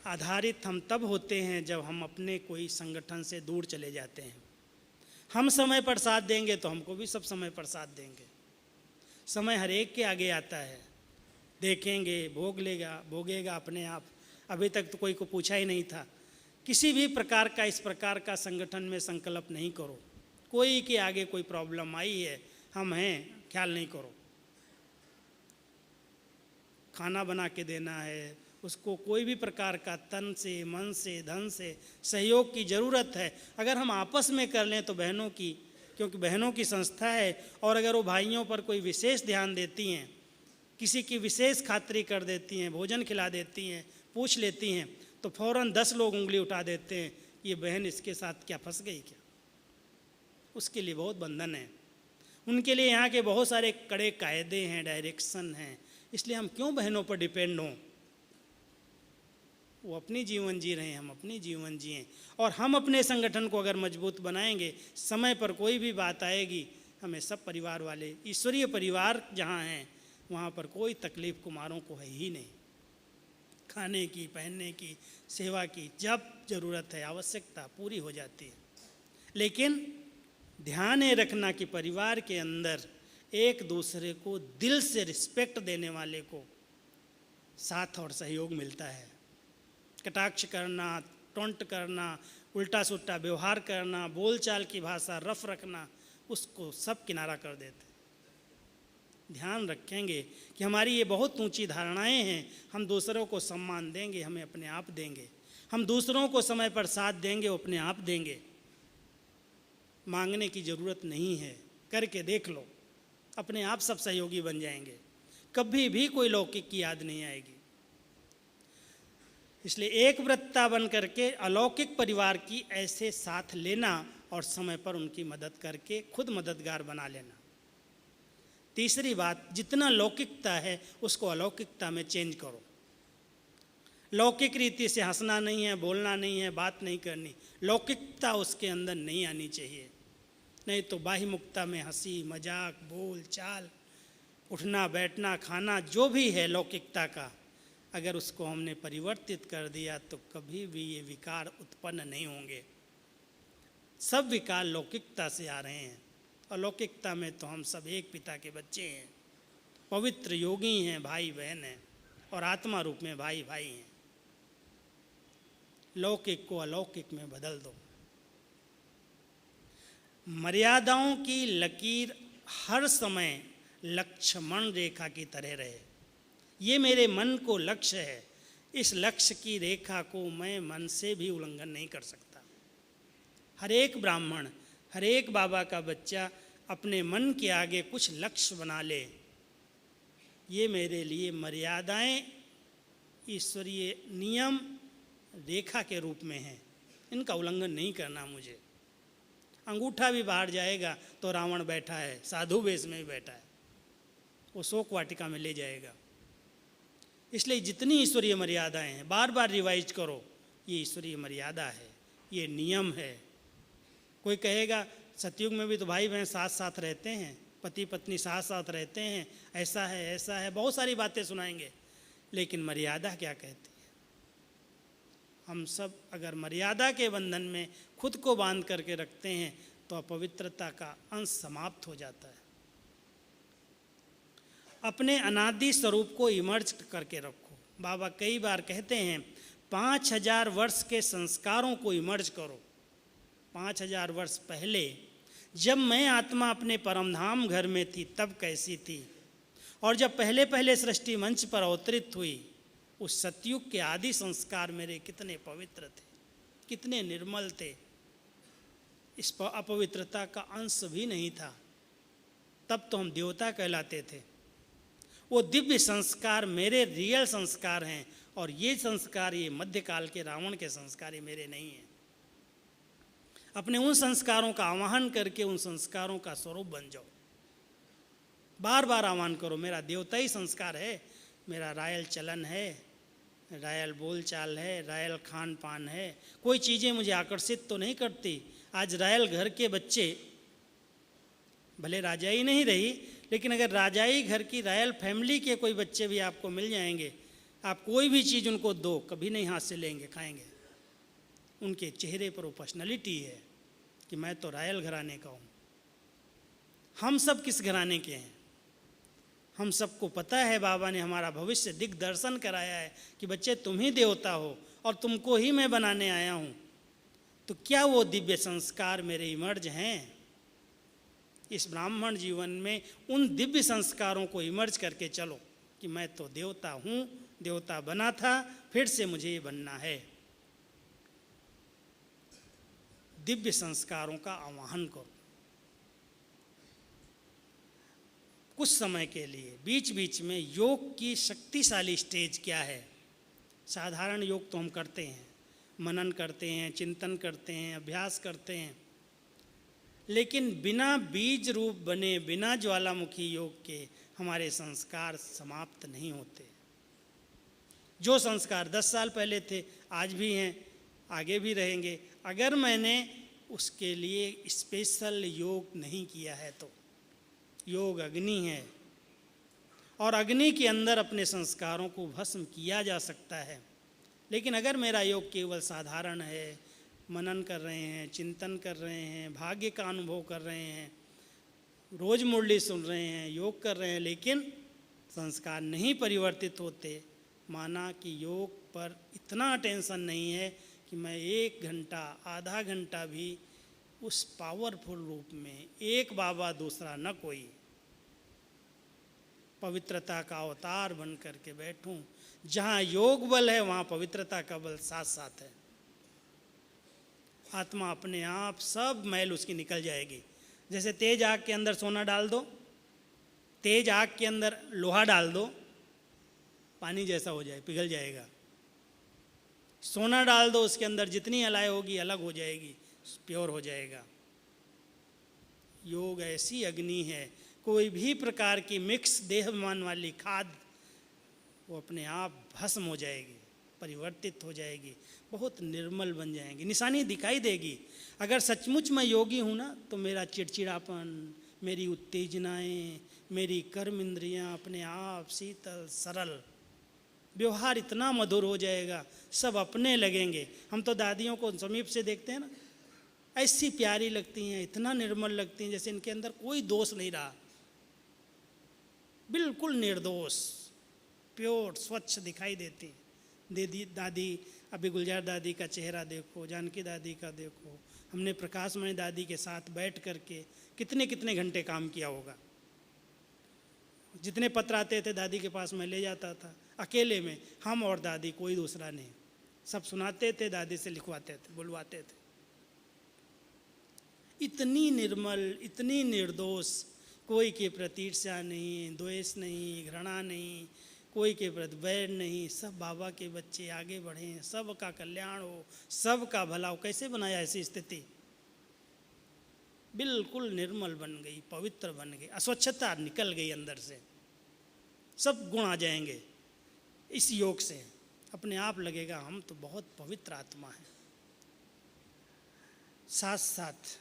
आधारित हम तब होते हैं जब हम अपने कोई संगठन से दूर चले जाते हैं। हम समय पर साथ देंगे तो हमको भी सब समय पर साथ देंगे। समय हर एक के आगे आता है, देखेंगे, भोगेगा अपने आप। अभी तक तो कोई को पूछा ही नहीं था। किसी भी प्रकार का इस प्रकार का संगठन में संकल्प नहीं करो। कोई के आगे कोई प्रॉब्लम आई है, हम हैं, ख्याल नहीं करो। खाना बना के देना है उसको, कोई भी प्रकार का तन से मन से धन से सहयोग की ज़रूरत है। अगर हम आपस में कर लें तो बहनों की, क्योंकि बहनों की संस्था है, और अगर वो भाइयों पर कोई विशेष ध्यान देती हैं, किसी की विशेष खातिरी कर देती हैं, भोजन खिला देती हैं, पूछ लेती हैं, तो फौरन 10 लोग उंगली उठा देते हैं, ये बहन इसके साथ क्या फंस गई क्या। उसके लिए बहुत बंधन है, उनके लिए यहाँ के बहुत सारे कड़े कायदे हैं, डायरेक्शन हैं। इसलिए हम क्यों बहनों पर डिपेंड हों। वो अपनी जीवन जी रहे हैं, हम अपनी जीवन जिएं, और हम अपने संगठन को अगर मजबूत बनाएंगे, समय पर कोई भी बात आएगी, हमें सब परिवार वाले, ईश्वरीय परिवार जहाँ हैं वहाँ पर कोई तकलीफ कुमारों को है ही नहीं। खाने की, पहनने की, सेवा की जब ज़रूरत है, आवश्यकता पूरी हो जाती है। लेकिन ध्यान ये रखना कि परिवार के अंदर एक दूसरे को दिल से रिस्पेक्ट देने वाले को साथ और सहयोग मिलता है। कटाक्ष करना, टोंट करना, उल्टा सुल्टा व्यवहार करना, बोलचाल की भाषा रफ रखना, उसको सब किनारा कर देते। ध्यान रखेंगे कि हमारी ये बहुत ऊंची धारणाएं हैं। हम दूसरों को सम्मान देंगे, हमें अपने आप देंगे। हम दूसरों को समय पर साथ देंगे, वो अपने आप देंगे। मांगने की ज़रूरत नहीं है, करके देख लो, अपने आप सब सहयोगी बन जाएंगे। कभी भी कोई लौकिक की याद नहीं आएगी। इसलिए एक व्रतता बन करके अलौकिक परिवार की ऐसे साथ लेना और समय पर उनकी मदद करके खुद मददगार बना लेना। तीसरी बात, जितना लौकिकता है उसको अलौकिकता में चेंज करो। लौकिक रीति से हंसना नहीं है, बोलना नहीं है, बात नहीं करनी, लौकिकता उसके अंदर नहीं आनी चाहिए। नहीं तो बाह्यमुखता में हंसी मजाक, बोल चाल, उठना बैठना, खाना, जो भी है लौकिकता का, अगर उसको हमने परिवर्तित कर दिया तो कभी भी ये विकार उत्पन्न नहीं होंगे। सब विकार लौकिकता से आ रहे हैं। अलौकिकता में तो हम सब एक पिता के बच्चे हैं, पवित्र योगी हैं, भाई बहन हैं, और आत्मा रूप में भाई भाई हैं। लौकिक को अलौकिक में बदल दो। मर्यादाओं की लकीर हर समय लक्ष्मण रेखा की तरह रहे। ये मेरे मन को लक्ष्य है, इस लक्ष्य की रेखा को मैं मन से भी उल्लंघन नहीं कर सकता। हर एक ब्राह्मण, हर एक बाबा का बच्चा अपने मन के आगे कुछ लक्ष्य बना ले। ये मेरे लिए मर्यादाएं ईश्वरीय नियम रेखा के रूप में हैं, इनका उल्लंघन नहीं करना मुझे। अंगूठा भी बाहर जाएगा तो रावण बैठा है, साधु वेश में भी बैठा है, वो शोक वाटिका में ले जाएगा। इसलिए जितनी ईश्वरीय मर्यादाएं हैं बार बार रिवाइज करो, ये ईश्वरीय मर्यादा है, ये नियम है। कोई कहेगा सतयुग में भी तो भाई बहन साथ साथ रहते हैं, पति पत्नी साथ साथ रहते हैं, ऐसा है, बहुत सारी बातें सुनाएंगे, लेकिन मर्यादा क्या कहती है? हम सब अगर मर्यादा के बंधन में खुद को बांध करके रखते हैं तो अपवित्रता का अंश समाप्त हो जाता है। अपने अनादि स्वरूप को इमर्ज करके रखो। बाबा कई बार कहते हैं 5000 वर्ष के संस्कारों को इमर्ज करो। 5000 वर्ष पहले जब मैं आत्मा अपने परमधाम घर में थी तब कैसी थी, और जब पहले पहले सृष्टि मंच पर अवतरित हुई उस सतयुग के आदि संस्कार मेरे कितने पवित्र थे, कितने निर्मल थे। इस अपवित्रता का अंश भी नहीं था। तब तो हम देवता कहलाते थे। वो दिव्य संस्कार मेरे रियल संस्कार हैं, और ये संस्कार, ये मध्यकाल के रावण के संस्कार ये मेरे नहीं हैं। अपने उन संस्कारों का आवाहन करके उन संस्कारों का स्वरूप बन जाओ। बार बार आह्वान करो। मेरा देवताई संस्कार है, मेरा रायल चलन है, रायल बोलचाल है, रायल खान पान है। कोई चीज़ें मुझे आकर्षित तो नहीं करती। आज रायल घर के बच्चे, भले राजाई नहीं रही, लेकिन अगर राजाई घर की रायल फैमिली के कोई बच्चे भी आपको मिल जाएंगे, आप कोई भी चीज़ उनको दो, कभी नहीं हाथ से लेंगे, खाएंगे। उनके चेहरे पर वो पर्सनैलिटी है कि मैं तो रायल घराने का हूँ। हम सब किस घराने के हैं? हम सबको पता है, बाबा ने हमारा भविष्य दिग्दर्शन कराया है कि बच्चे तुम ही देवता हो और तुमको ही मैं बनाने आया हूँ। तो क्या वो दिव्य संस्कार मेरे इमर्ज हैं? इस ब्राह्मण जीवन में उन दिव्य संस्कारों को इमर्ज करके चलो कि मैं तो देवता हूँ, देवता बना था, फिर से मुझे ये बनना है। दिव्य संस्कारों का आवाहन करो। कुछ समय के लिए बीच बीच में योग की शक्तिशाली स्टेज क्या है? साधारण योग तो हम करते हैं, मनन करते हैं, चिंतन करते हैं, अभ्यास करते हैं, लेकिन बिना बीज रूप बने, बिना ज्वालामुखी योग के हमारे संस्कार समाप्त नहीं होते। जो संस्कार 10 साल पहले थे आज भी हैं, आगे भी रहेंगे। अगर मैंने उसके लिए स्पेशल योग नहीं किया है तो योग अग्नि है, और अग्नि के अंदर अपने संस्कारों को भस्म किया जा सकता है। लेकिन अगर मेरा योग केवल साधारण है, मनन कर रहे हैं, चिंतन कर रहे हैं, भाग्य का अनुभव कर रहे हैं, रोज मुरली सुन रहे हैं, योग कर रहे हैं, लेकिन संस्कार नहीं परिवर्तित होते, माना कि योग पर इतना अटेंशन नहीं है कि मैं 1 घंटा, आधा घंटा भी उस पावरफुल रूप में, एक बाबा दूसरा न कोई, पवित्रता का अवतार बन करके बैठूं। जहाँ योग बल है वहाँ पवित्रता का बल साथ साथ है। आत्मा अपने आप सब मैल उसकी निकल जाएगी। जैसे तेज आग के अंदर सोना डाल दो, तेज आग के अंदर लोहा डाल दो, पानी जैसा हो जाए, पिघल जाएगा। सोना डाल दो, उसके अंदर जितनी अलाय होगी अलग हो जाएगी, प्योर हो जाएगा। योग ऐसी अग्नि है, कोई भी प्रकार की मिक्स देहमान वाली खाद वो अपने आप भस्म हो जाएगी, परिवर्तित हो जाएगी, बहुत निर्मल बन जाएंगी, निशानी दिखाई देगी। अगर सचमुच मैं योगी हूँ ना, तो मेरा चिड़चिड़ापन, मेरी उत्तेजनाएं, मेरी कर्म इंद्रियाँ अपने आप शीतल सरल, व्यवहार इतना मधुर हो जाएगा, सब अपने लगेंगे। हम तो दादियों को समीप से देखते हैं ना, ऐसी प्यारी लगती हैं, इतना निर्मल लगती हैं, जैसे इनके अंदर कोई दोष नहीं रहा, बिल्कुल निर्दोष, प्योर, स्वच्छ दिखाई देती। दादी, अभी गुलजार दादी का चेहरा देखो, जानकी दादी का देखो। हमने प्रकाशमणि दादी के साथ बैठ करके कितने कितने घंटे काम किया होगा। जितने पत्र आते थे दादी के पास मैं ले जाता था, अकेले में, हम और दादी, कोई दूसरा नहीं। सब सुनाते थे, दादी से लिखवाते थे, बुलवाते थे। इतनी निर्मल, इतनी निर्दोष, कोई के प्रति ईर्ष्या नहीं, द्वेष नहीं, घृणा नहीं, कोई के प्रति वैर नहीं, सब बाबा के बच्चे आगे बढ़ें, सबका कल्याण हो, सबका भला हो। कैसे बनाया ऐसी स्थिति? बिल्कुल निर्मल बन गई, पवित्र बन गई, अस्वच्छता निकल गई अंदर से, सब गुण आ जाएंगे। इस योग से अपने आप लगेगा हम तो बहुत पवित्र आत्मा है। साथ साथ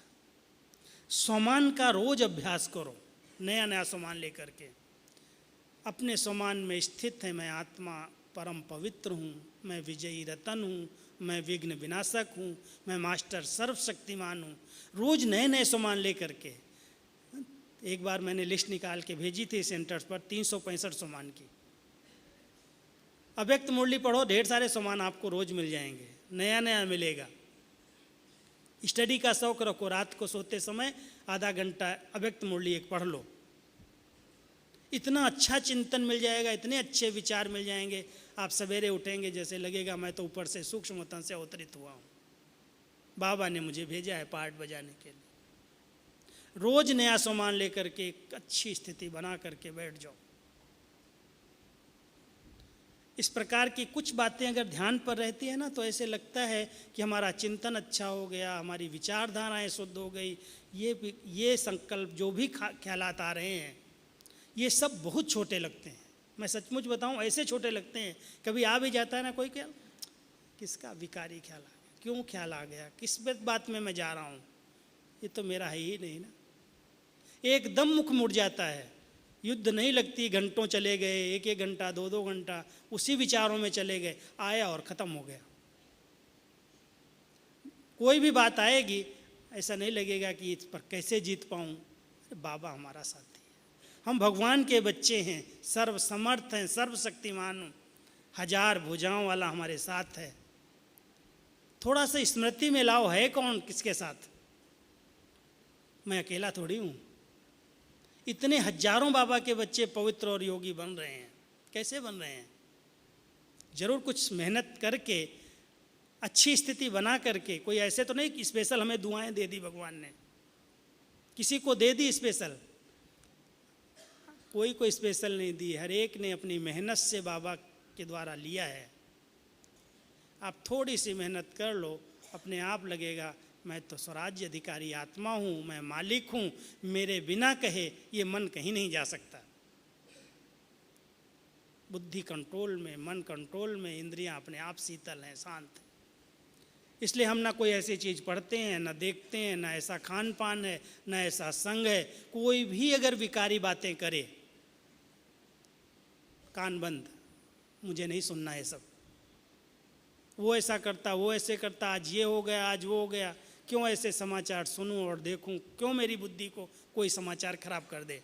सोमान का रोज अभ्यास करो, नया नया सोमान लेकर के। अपने सोमान में स्थित है, मैं आत्मा परम पवित्र हूँ, मैं विजयी रतन हूँ, मैं विघ्न विनाशक हूँ, मैं मास्टर सर्वशक्तिमान हूँ। रोज नए नए सोमान लेकर के। एक बार मैंने लिस्ट निकाल के भेजी थी सेंटर्स पर, 365 सोमान की। अव्यक्त मुरली पढ़ो, ढेर सारे सोमान आपको रोज मिल जाएंगे, नया नया मिलेगा। स्टडी का शौक रखो, रात को सोते समय आधा घंटा अव्यक्त मुरली एक पढ़ लो, इतना अच्छा चिंतन मिल जाएगा, इतने अच्छे विचार मिल जाएंगे। आप सवेरे उठेंगे, जैसे लगेगा मैं तो ऊपर से सूक्ष्म तन से अवतरित हुआ हूँ, बाबा ने मुझे भेजा है पाठ बजाने के लिए। रोज नया सामान लेकर के एक अच्छी स्थिति बना करके बैठ जाओ। इस प्रकार की कुछ बातें अगर ध्यान पर रहती है ना, तो ऐसे लगता है कि हमारा चिंतन अच्छा हो गया, हमारी विचारधाराएं शुद्ध हो गई। ये संकल्प जो भी ख्यालात आ रहे हैं, ये सब बहुत छोटे लगते हैं। मैं सचमुच बताऊं, ऐसे छोटे लगते हैं। कभी आ भी जाता है ना कोई ख्याल, किसका विकारी ख्याल आ गया, क्यों ख्याल आ गया, किस बात में मैं जा रहा हूँ, ये तो मेरा है ही नहीं ना। एकदम मुख मुड़ जाता है। युद्ध नहीं लगती, घंटों चले गए, एक एक घंटा, दो दो घंटा उसी विचारों में चले गए, आया और ख़त्म हो गया। कोई भी बात आएगी, ऐसा नहीं लगेगा कि इस पर कैसे जीत पाऊँ। बाबा हमारा साथी है, हम भगवान के बच्चे हैं, सर्व समर्थ हैं, सर्वशक्तिमान, हजार भुजाओं वाला हमारे साथ है। थोड़ा सा स्मृति में लाओ, है कौन किसके साथ? मैं अकेला थोड़ी हूँ। इतने हजारों बाबा के बच्चे पवित्र और योगी बन रहे हैं। कैसे बन रहे हैं? जरूर कुछ मेहनत करके, अच्छी स्थिति बना करके। कोई ऐसे तो नहीं कि स्पेशल हमें दुआएं दे दी भगवान ने, किसी को दे दी स्पेशल, कोई स्पेशल नहीं दी। हर एक ने अपनी मेहनत से बाबा के द्वारा लिया है। आप थोड़ी सी मेहनत कर लो, अपने आप लगेगा मैं तो स्वराज्य अधिकारी आत्मा हूँ, मैं मालिक हूँ, मेरे बिना कहे ये मन कहीं नहीं जा सकता। बुद्धि कंट्रोल में, मन कंट्रोल में, इंद्रियां अपने आप शीतल हैं, शांत हैं। इसलिए हम ना कोई ऐसी चीज़ पढ़ते हैं, ना देखते हैं, ना ऐसा खान पान है, ना ऐसा संग है। कोई भी अगर विकारी बातें करे, कान बंद, मुझे नहीं सुनना है सब। वो ऐसा करता, वो ऐसे करता, आज ये हो गया, आज वो हो गया, क्यों ऐसे समाचार सुनूं और देखूं? क्यों मेरी बुद्धि को कोई समाचार खराब कर दे?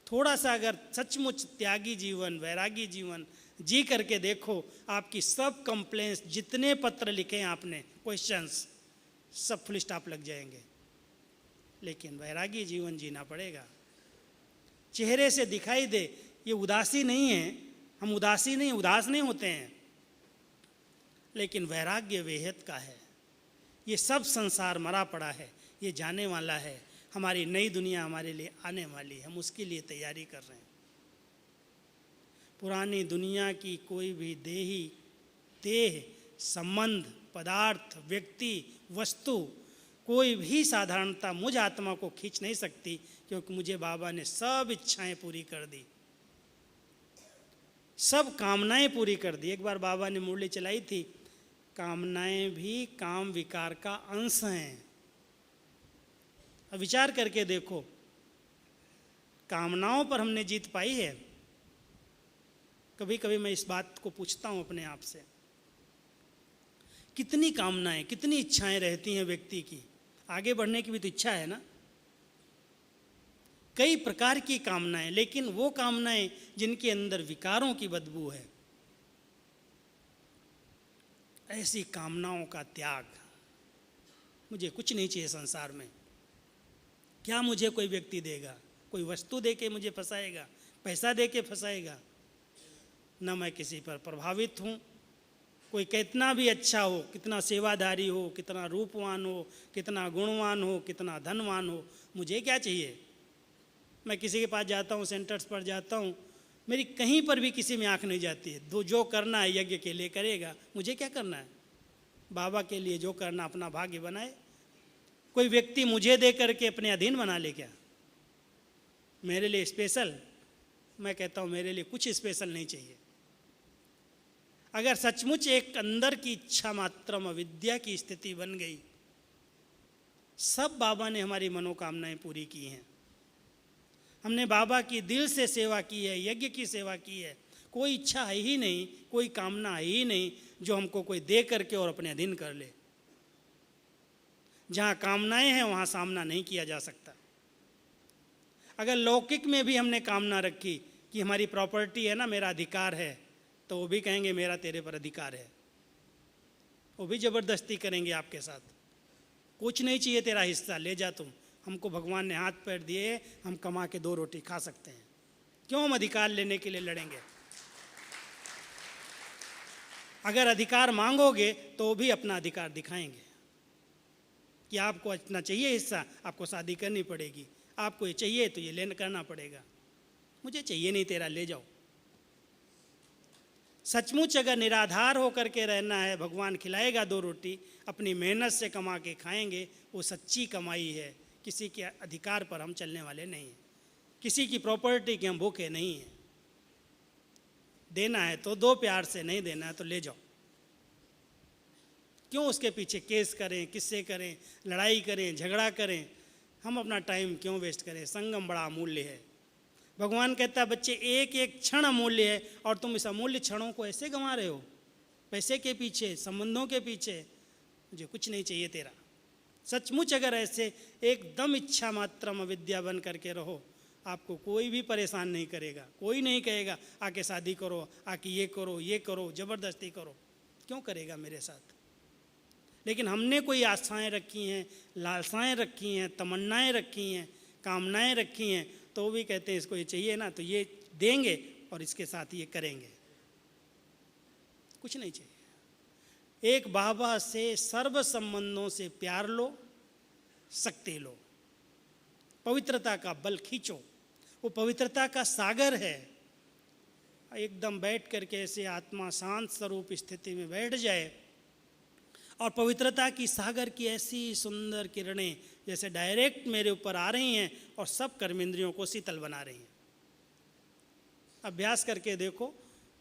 थोड़ा सा अगर सचमुच त्यागी जीवन, वैरागी जीवन जी करके देखो, आपकी सब कंप्लेंट्स, जितने पत्र लिखे हैं आपने, क्वेश्चंस, सब फुल स्टॉप लग जाएंगे। लेकिन वैरागी जीवन जीना पड़ेगा। चेहरे से दिखाई दे, ये उदासी नहीं है, हम उदास नहीं होते हैं, लेकिन वैराग्य वेहद का है। ये सब संसार मरा पड़ा है, ये जाने वाला है। हमारी नई दुनिया हमारे लिए आने वाली है, हम उसके लिए तैयारी कर रहे हैं। पुरानी दुनिया की कोई भी देह, संबंध, पदार्थ, व्यक्ति, वस्तु, कोई भी साधारणता मुझ आत्मा को खींच नहीं सकती, क्योंकि मुझे बाबा ने सब इच्छाएं पूरी कर दी, सब कामनाएं पूरी कर दी। एक बार बाबा ने मुरली चलाई थी, कामनाएं भी काम विकार का अंश हैं। अब विचार करके देखो, कामनाओं पर हमने जीत पाई है? कभी कभी मैं इस बात को पूछता हूं अपने आप से, कितनी कामनाएं, कितनी इच्छाएं रहती हैं व्यक्ति की। आगे बढ़ने की भी तो इच्छा है ना, कई प्रकार की कामनाएं, लेकिन वो कामनाएं जिनके अंदर विकारों की बदबू है, ऐसी कामनाओं का त्याग। मुझे कुछ नहीं चाहिए संसार में। क्या मुझे कोई व्यक्ति देगा? कोई वस्तु दे के मुझे फंसाएगा, पैसा दे के फंसाएगा? न मैं किसी पर प्रभावित हूँ। कोई कितना भी अच्छा हो, कितना सेवाधारी हो, कितना रूपवान हो, कितना गुणवान हो, कितना धनवान हो, मुझे क्या चाहिए? मैं किसी के पास जाता हूँ, सेंटर्स पर जाता हूँ, मेरी कहीं पर भी किसी में आँख नहीं जाती है। जो करना है यज्ञ के लिए करेगा, मुझे क्या करना है? बाबा के लिए जो करना अपना भाग्य बनाए। कोई व्यक्ति मुझे दे करके अपने अधीन बना ले क्या? मेरे लिए स्पेशल? मैं कहता हूँ मेरे लिए कुछ स्पेशल नहीं चाहिए। अगर सचमुच एक अंदर की इच्छा मात्रम अविद्या की स्थिति बन गई, सब बाबा ने हमारी मनोकामनाएं पूरी की हैं। हमने बाबा की दिल से सेवा की है, यज्ञ की सेवा की है। कोई इच्छा है ही नहीं, कोई कामना है ही नहीं जो हमको कोई दे करके और अपने अधीन कर ले। जहाँ कामनाएं हैं वहाँ सामना नहीं किया जा सकता। अगर लौकिक में भी हमने कामना रखी कि हमारी प्रॉपर्टी है ना, मेरा अधिकार है, तो वो भी कहेंगे मेरा तेरे पर अधिकार है। वो भी ज़बरदस्ती करेंगे आपके साथ। कुछ नहीं चाहिए तेरा हिस्सा, ले जा तुम। हमको भगवान ने हाथ पैर दिए, हम कमा के 2 रोटी खा सकते हैं, क्यों हम अधिकार लेने के लिए लड़ेंगे? अगर अधिकार मांगोगे तो भी अपना अधिकार दिखाएंगे कि आपको इतना चाहिए हिस्सा, आपको शादी करनी पड़ेगी, आपको ये चाहिए तो ये लेना करना पड़ेगा। मुझे चाहिए नहीं तेरा, ले जाओ। सचमुच अगर निराधार होकर के रहना है, भगवान खिलाएगा 2 रोटी, अपनी मेहनत से कमा के खाएंगे, वो सच्ची कमाई है। किसी के अधिकार पर हम चलने वाले नहीं हैं। किसी की प्रॉपर्टी के हम भूखे नहीं हैं। देना है तो दो प्यार से, नहीं देना है तो ले जाओ। क्यों उसके पीछे केस करें, किससे करें, लड़ाई करें, झगड़ा करें? हम अपना टाइम क्यों वेस्ट करें? संगम बड़ा अमूल्य है। भगवान कहता है बच्चे एक एक क्षण अमूल्य है, और तुम इस अमूल्य क्षणों को ऐसे गंवा रहे हो, पैसे के पीछे, संबंधों के पीछे। मुझे कुछ नहीं चाहिए तेरा। सचमुच अगर ऐसे एकदम इच्छा मात्रम अविद्या बन करके रहो, आपको कोई भी परेशान नहीं करेगा। कोई नहीं कहेगा आके शादी करो, आके ये करो, ये करो, ज़बरदस्ती करो। क्यों करेगा मेरे साथ? लेकिन हमने कोई आशाएं रखी हैं, लालसाएं रखी हैं, तमन्नाएं रखी हैं, कामनाएं रखी हैं, तो वो भी कहते हैं इसको ये चाहिए ना, तो ये देंगे और इसके साथ ये करेंगे। कुछ नहीं चाहिए। एक बाबा से सर्व संबंधों से प्यार लो, शक्ति लो, पवित्रता का बल खींचो। वो पवित्रता का सागर है। एकदम बैठ करके ऐसे आत्मा शांत स्वरूप स्थिति में बैठ जाए, और पवित्रता की सागर की ऐसी सुंदर किरणें जैसे डायरेक्ट मेरे ऊपर आ रही हैं और सब कर्मेंद्रियों को शीतल बना रही हैं। अभ्यास करके देखो,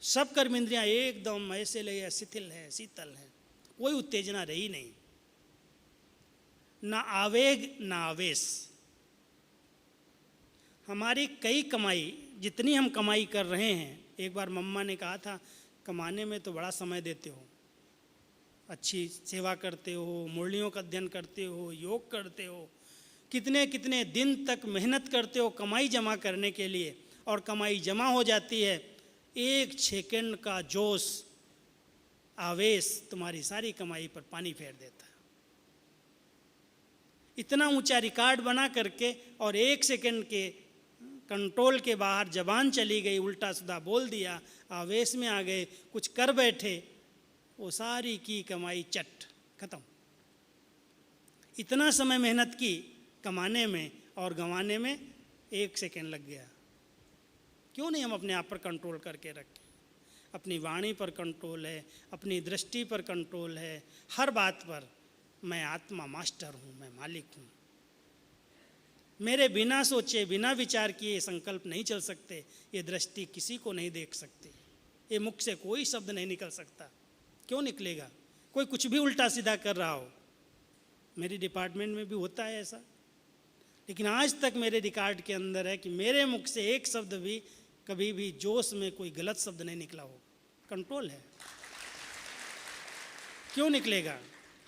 सब कर्मेंद्रियां एकदम ऐसे लगे शिथिल है, शीतल है, कोई उत्तेजना रही नहीं, ना आवेग ना आवेश। हमारी कई कमाई, जितनी हम कमाई कर रहे हैं, एक बार मम्मा ने कहा था कमाने में तो बड़ा समय देते हो, अच्छी सेवा करते हो, मुरलियों का अध्ययन करते हो, योग करते हो, कितने कितने दिन तक मेहनत करते हो कमाई जमा करने के लिए, और कमाई जमा हो जाती है, एक सेकंड का जोश, आवेश तुम्हारी सारी कमाई पर पानी फेर देता है। इतना ऊंचा रिकॉर्ड बना करके और एक सेकंड के कंट्रोल के बाहर जबान चली गई, उल्टा सीधा बोल दिया, आवेश में आ गए, कुछ कर बैठे, वो सारी की कमाई चट खत्म। इतना समय मेहनत की कमाने में और गंवाने में एक सेकंड लग गया। क्यों नहीं हम अपने आप पर कंट्रोल करके रखें? अपनी वाणी पर कंट्रोल है, अपनी दृष्टि पर कंट्रोल है, हर बात पर मैं आत्मा मास्टर हूँ, मैं मालिक हूँ। मेरे बिना सोचे, बिना विचार किए संकल्प नहीं चल सकते, ये दृष्टि किसी को नहीं देख सकती, ये मुख से कोई शब्द नहीं निकल सकता। क्यों निकलेगा? कोई कुछ भी उल्टा सीधा कर रहा हो। मेरी डिपार्टमेंट में भी होता है ऐसा, लेकिन आज तक मेरे रिकॉर्ड के अंदर है कि मेरे मुख से एक शब्द भी कभी भी जोश में कोई गलत शब्द नहीं निकला हो। कंट्रोल है। क्यों निकलेगा?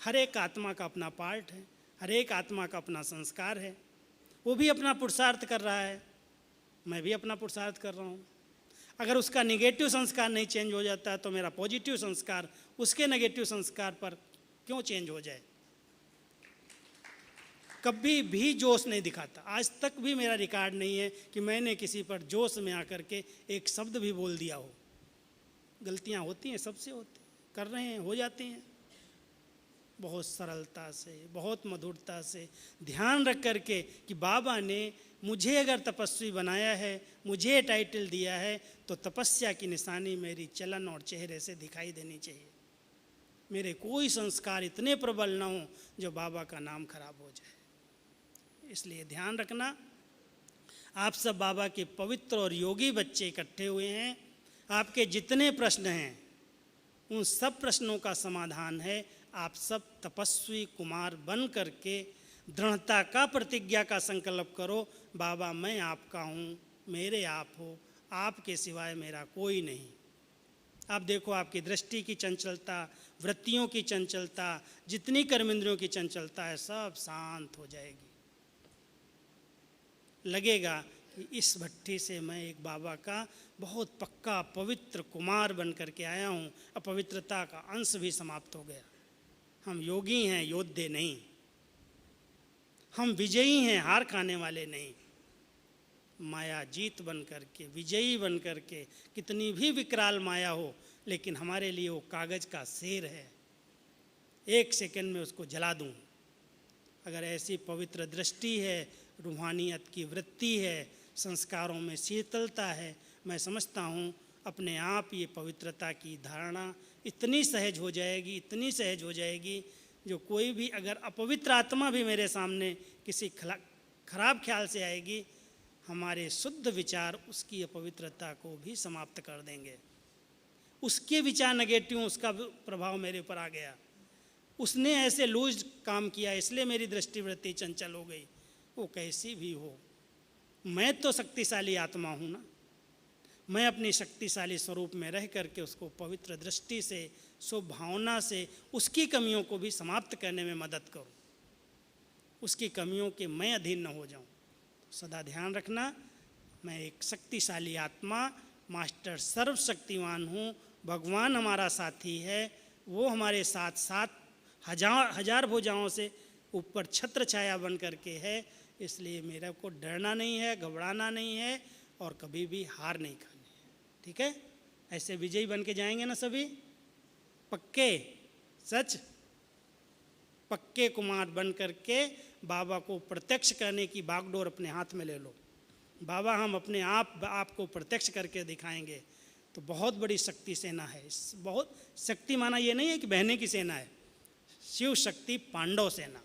हर एक आत्मा का अपना पार्ट है, हर एक आत्मा का अपना संस्कार है। वो भी अपना पुरुषार्थ कर रहा है, मैं भी अपना पुरुषार्थ कर रहा हूँ। अगर उसका नेगेटिव संस्कार नहीं चेंज हो जाता तो मेरा पॉजिटिव संस्कार उसके नेगेटिव संस्कार पर क्यों चेंज हो जाए? कभी भी जोश नहीं दिखाता। आज तक भी मेरा रिकॉर्ड नहीं है कि मैंने किसी पर जोश में आकर के एक शब्द भी बोल दिया हो। गलतियां होती हैं, सबसे होती, कर रहे हैं, हो जाती हैं। बहुत सरलता से, बहुत मधुरता से ध्यान रख करके कि बाबा ने मुझे अगर तपस्वी बनाया है, मुझे टाइटल दिया है, तो तपस्या की निशानी मेरी चलन और चेहरे से दिखाई देनी चाहिए। मेरे कोई संस्कार इतने प्रबल ना हो जो बाबा का नाम खराब हो जाए। इसलिए ध्यान रखना, आप सब बाबा के पवित्र और योगी बच्चे इकट्ठे हुए हैं। आपके जितने प्रश्न हैं उन सब प्रश्नों का समाधान है। आप सब तपस्वी कुमार बन करके दृढ़ता का प्रतिज्ञा का संकल्प करो, बाबा मैं आपका हूँ, मेरे आप हो, आपके सिवाय मेरा कोई नहीं। आप देखो आपकी दृष्टि की चंचलता, वृत्तियों की चंचलता, जितनी कर्मेंद्रियों की चंचलता है, सब शांत हो जाएगी। लगेगा कि इस भट्टी से मैं एक बाबा का बहुत पक्का पवित्र कुमार बन करके आया हूँ। अपवित्रता का अंश भी समाप्त हो गया। हम योगी हैं, योद्धे नहीं। हम विजयी हैं, हार खाने वाले नहीं। माया जीत बन करके, विजयी बन करके, कितनी भी विकराल माया हो, लेकिन हमारे लिए वो कागज का शेर है। एक सेकंड में उसको जला दूं। अगर ऐसी पवित्र दृष्टि है, रूहानियत की वृत्ति है, संस्कारों में शीतलता है, मैं समझता हूँ अपने आप ये पवित्रता की धारणा इतनी सहज हो जाएगी, इतनी सहज हो जाएगी, जो कोई भी अगर अपवित्र आत्मा भी मेरे सामने किसी खराब ख्याल से आएगी, हमारे शुद्ध विचार उसकी अपवित्रता को भी समाप्त कर देंगे। उसके विचार नेगेटिव, उसका प्रभाव मेरे ऊपर आ गया, उसने ऐसे लूज काम किया इसलिए मेरी दृष्टिवृत्ति चंचल हो गई। वो कैसी भी हो, मैं तो शक्तिशाली आत्मा हूँ ना, मैं अपनी शक्तिशाली स्वरूप में रह करके उसको पवित्र दृष्टि से, शुभ भावना से उसकी कमियों को भी समाप्त करने में मदद करूँ, उसकी कमियों के मैं अधीन न हो जाऊँ। तो सदा ध्यान रखना, मैं एक शक्तिशाली आत्मा, मास्टर सर्वशक्तिमान हूँ, भगवान हमारा साथी है, वो हमारे साथ साथ हजार भुजाओं से ऊपर छत्र छाया बन करके है। इसलिए मेरे को डरना नहीं है, घबराना नहीं है और कभी भी हार नहीं खानी है। ठीक है, ऐसे विजयी बन के जाएंगे ना सभी, पक्के, सच पक्के कुमार बन करके बाबा को प्रत्यक्ष करने की बागडोर अपने हाथ में ले लो। बाबा हम अपने आपको प्रत्यक्ष करके दिखाएंगे। तो बहुत बड़ी शक्ति सेना है। बहुत शक्ति माना ये नहीं है कि बहने की सेना है, शिव शक्ति पांडव सेना।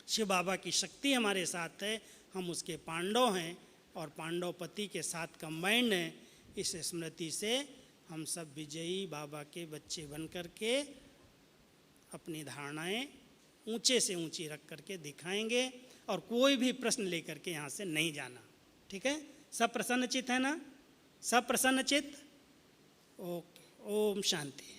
शिव बाबा की शक्ति हमारे साथ है, हम उसके पांडव हैं और पांडवपति के साथ कंबाइंड हैं। इस स्मृति से हम सब विजयी बाबा के बच्चे बन करके अपनी धारणाएं ऊंचे से ऊंची रख करके दिखाएंगे और कोई भी प्रश्न लेकर के यहाँ से नहीं जाना। ठीक है, सब प्रसन्नचित है ना, सब प्रसन्नचित। ओके, ओम शांति।